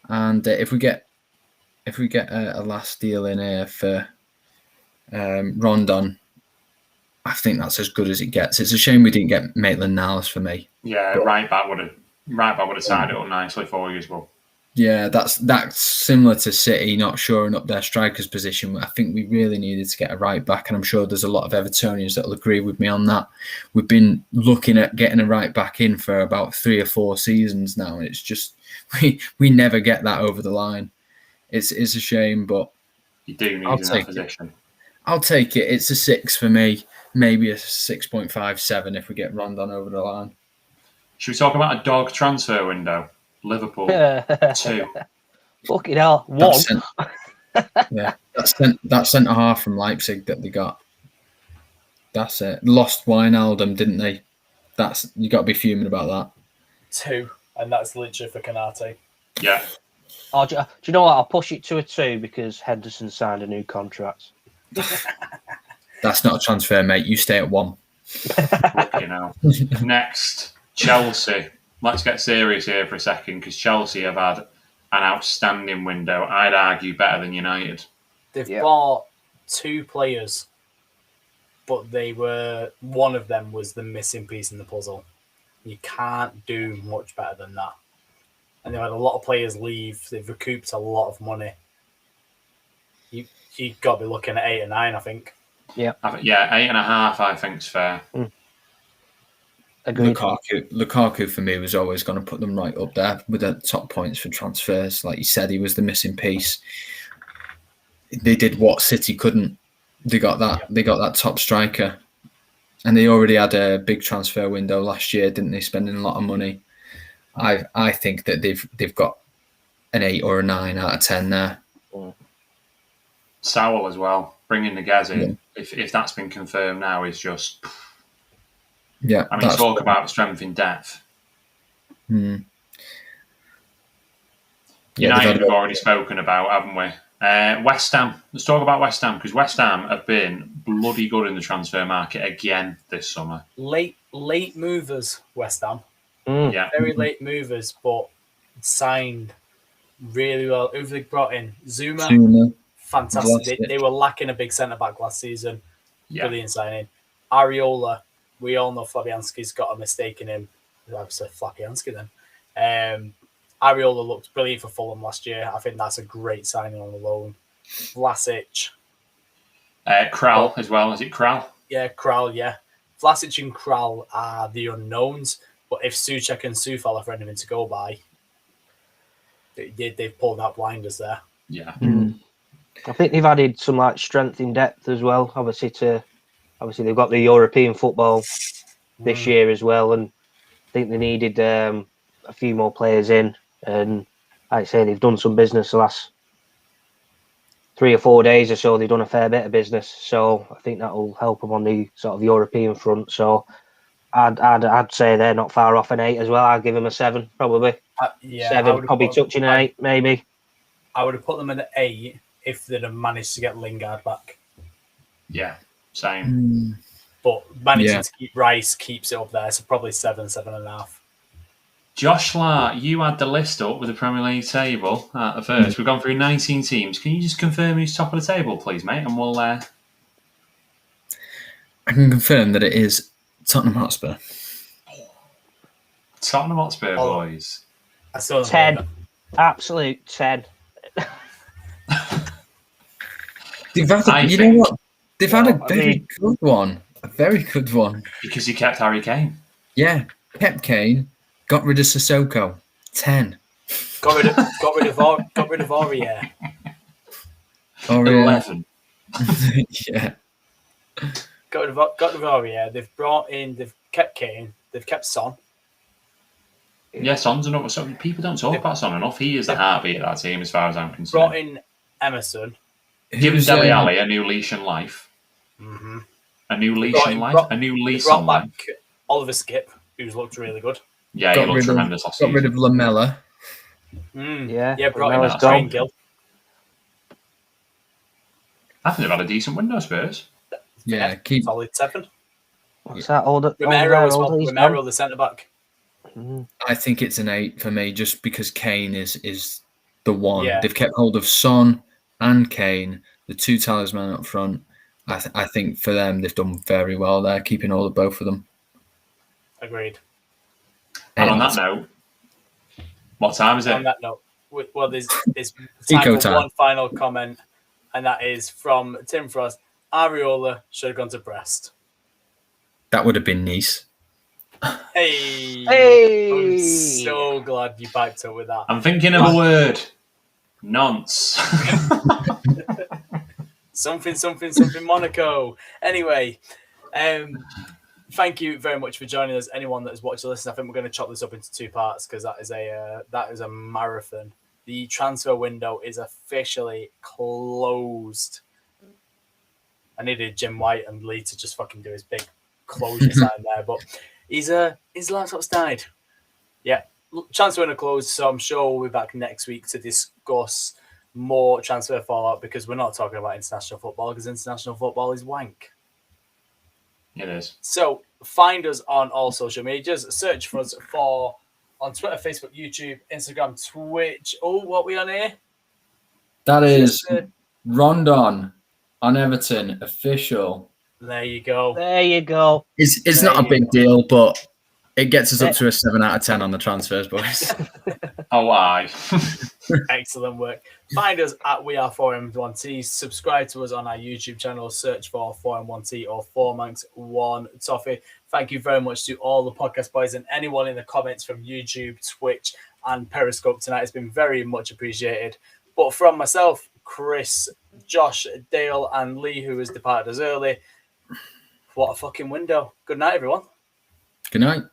And if we get a last deal in here for Rondon, I think that's as good as it gets. It's a shame we didn't get Maitland-Niles for me. Yeah, right back would have tied it up nicely for you as well. Yeah, that's similar to City not shoring up their striker's position. I think we really needed to get a right back, and I'm sure there's a lot of Evertonians that will agree with me on that. We've been looking at getting a right back in for about 3 or 4 seasons now, and it's just we never get that over the line. It's a shame, but you do need that position. I'll take it. It's a 6 for me, maybe a 6.57 if we get Rondon over the line. Should we talk about a dog transfer window? Liverpool 2. Fucking hell, 1. That centre half from Leipzig that they got. That's it. Lost Wijnaldum, didn't they? You got to be fuming about that. 2, and that's literally for Canate. Yeah. Oh, do you know what? I'll push it to a 2 because Henderson signed a new contract. That's not a transfer, mate. You stay at 1. Next, Chelsea. Let's get serious here for a second because Chelsea have had an outstanding window. I'd argue better than United. They've bought 2 players, but one of them was the missing piece in the puzzle. You can't do much better than that. And they've had a lot of players leave. They've recouped a lot of money. You've got to be looking at 8 or 9, I think. Yeah. 8.5, I think is fair. Agreed. Lukaku for me was always going to put them right up there with the top points for transfers. Like you said, he was the missing piece. They did what City couldn't. They got that. They got that top striker, and they already had a big transfer window last year, didn't they? Spending a lot of money. I think that they've got an 8 or a 9 out of 10 there. Sowell as well, bringing the Gaz in. If that's been confirmed now, is just. Yeah, I mean, talk about strength in depth. United we've already spoken about, haven't we? West Ham. Let's talk about West Ham because West Ham have been bloody good in the transfer market again this summer. Late movers, West Ham. Yeah, very late movers, but signed really well. Who they brought in? Zuma. Fantastic. They were lacking a big centre back last season. Brilliant signing. Areola. We all know Fabianski's got a mistake in him. I said Fabianski then. Areola looked brilliant for Fulham last year. I think that's a great signing on the loan. Vlasic. Kral as well. Is it Kral? Yeah, Kral, yeah. Vlasic and Kral are the unknowns, but if Souček and Soufal are for anything to go by, they've pulled out blinders there. Yeah. I think they've added some like strength in depth as well. Obviously, they've got the European football this year as well, and I think they needed a few more players in. And like I say, they've done some business the last 3 or 4 days or so. They've done a fair bit of business, so I think that will help them on the sort of European front. So I'd say they're not far off an 8 as well. I'd give them a 7 probably. 7, probably touching an 8 maybe. I would have put them in an 8 if they'd have managed to get Lingard back. Yeah, same. But managing to keep Rice keeps it up there, so probably 7, 7.5. Josh Lahr, you had the list up with the Premier League table at the first. We've gone through 19 teams. Can you just confirm who's top of the table, please, mate? And we'll... I can confirm that it is Tottenham Hotspur. Tottenham Hotspur, boys. I still 10. Absolute 10. They've had you know what? They've had a very good one. A very good one. Because he kept Harry Kane. Yeah, kept Kane. Got rid of Sissoko. 10. Got rid of Aurier. 11. Yeah. Got rid of Aurier. They've kept Kane. They've kept Son. Yeah, Son's another. So people don't talk about Son enough. He is the heartbeat of that team, as far as I'm concerned. Brought in Emerson. Given Dele Alli a new leash in life. Mm-hmm. A new leash in life. A new lease on life. Oliver Skip, who's looked really good. Yeah, he looked tremendous last season. Got rid of Lamella. Yeah, brought in Ryan Gill. I think they've had a decent window, Spurs. Yeah, solid 7. What's that? Romero, the centre back. I think it's an 8 for me, just because Kane is the one. Yeah. They've kept hold of Son and Kane, the 2 talisman up front. I think for them, they've done very well there, keeping hold of both of them. Agreed. And on that note, what time is it? On that note, well, there's time for one final comment, and that is from Tim Frost. Areola should have gone to Brest. That would have been Nice. Hey! I'm so glad you piped up with that. I'm thinking of a word. Nonce. something Monaco. Anyway, thank you very much for joining us. Anyone that has watched or listened, I think we're going to chop this up into 2 parts because that is a marathon. The transfer window is officially closed. I needed Jim White and Lee to just fucking do his big closure sign there, but his laptop's died. Yeah, transfer window closed, so I'm sure we'll be back next week to discuss more transfer fallout because we're not talking about international football because international football is wank. It is. So find us on all social medias. Search for us on Twitter, Facebook, YouTube, Instagram, Twitch. Oh, what are we on here? That is Rondon on Everton official. There you go. It's not a big deal, but it gets us up to a 7 out of 10 on the transfers, boys. Oh, aye. Excellent work. Find us at We Are 4M1T. Subscribe to us on our YouTube channel. Search for 4M1T or 4Manx1 Toffee. Thank you very much to all the podcast boys and anyone in the comments from YouTube, Twitch, and Periscope tonight. It's been very much appreciated. But from myself, Chris, Josh, Dale, and Lee, who has departed us early, what a fucking window. Good night, everyone. Good night.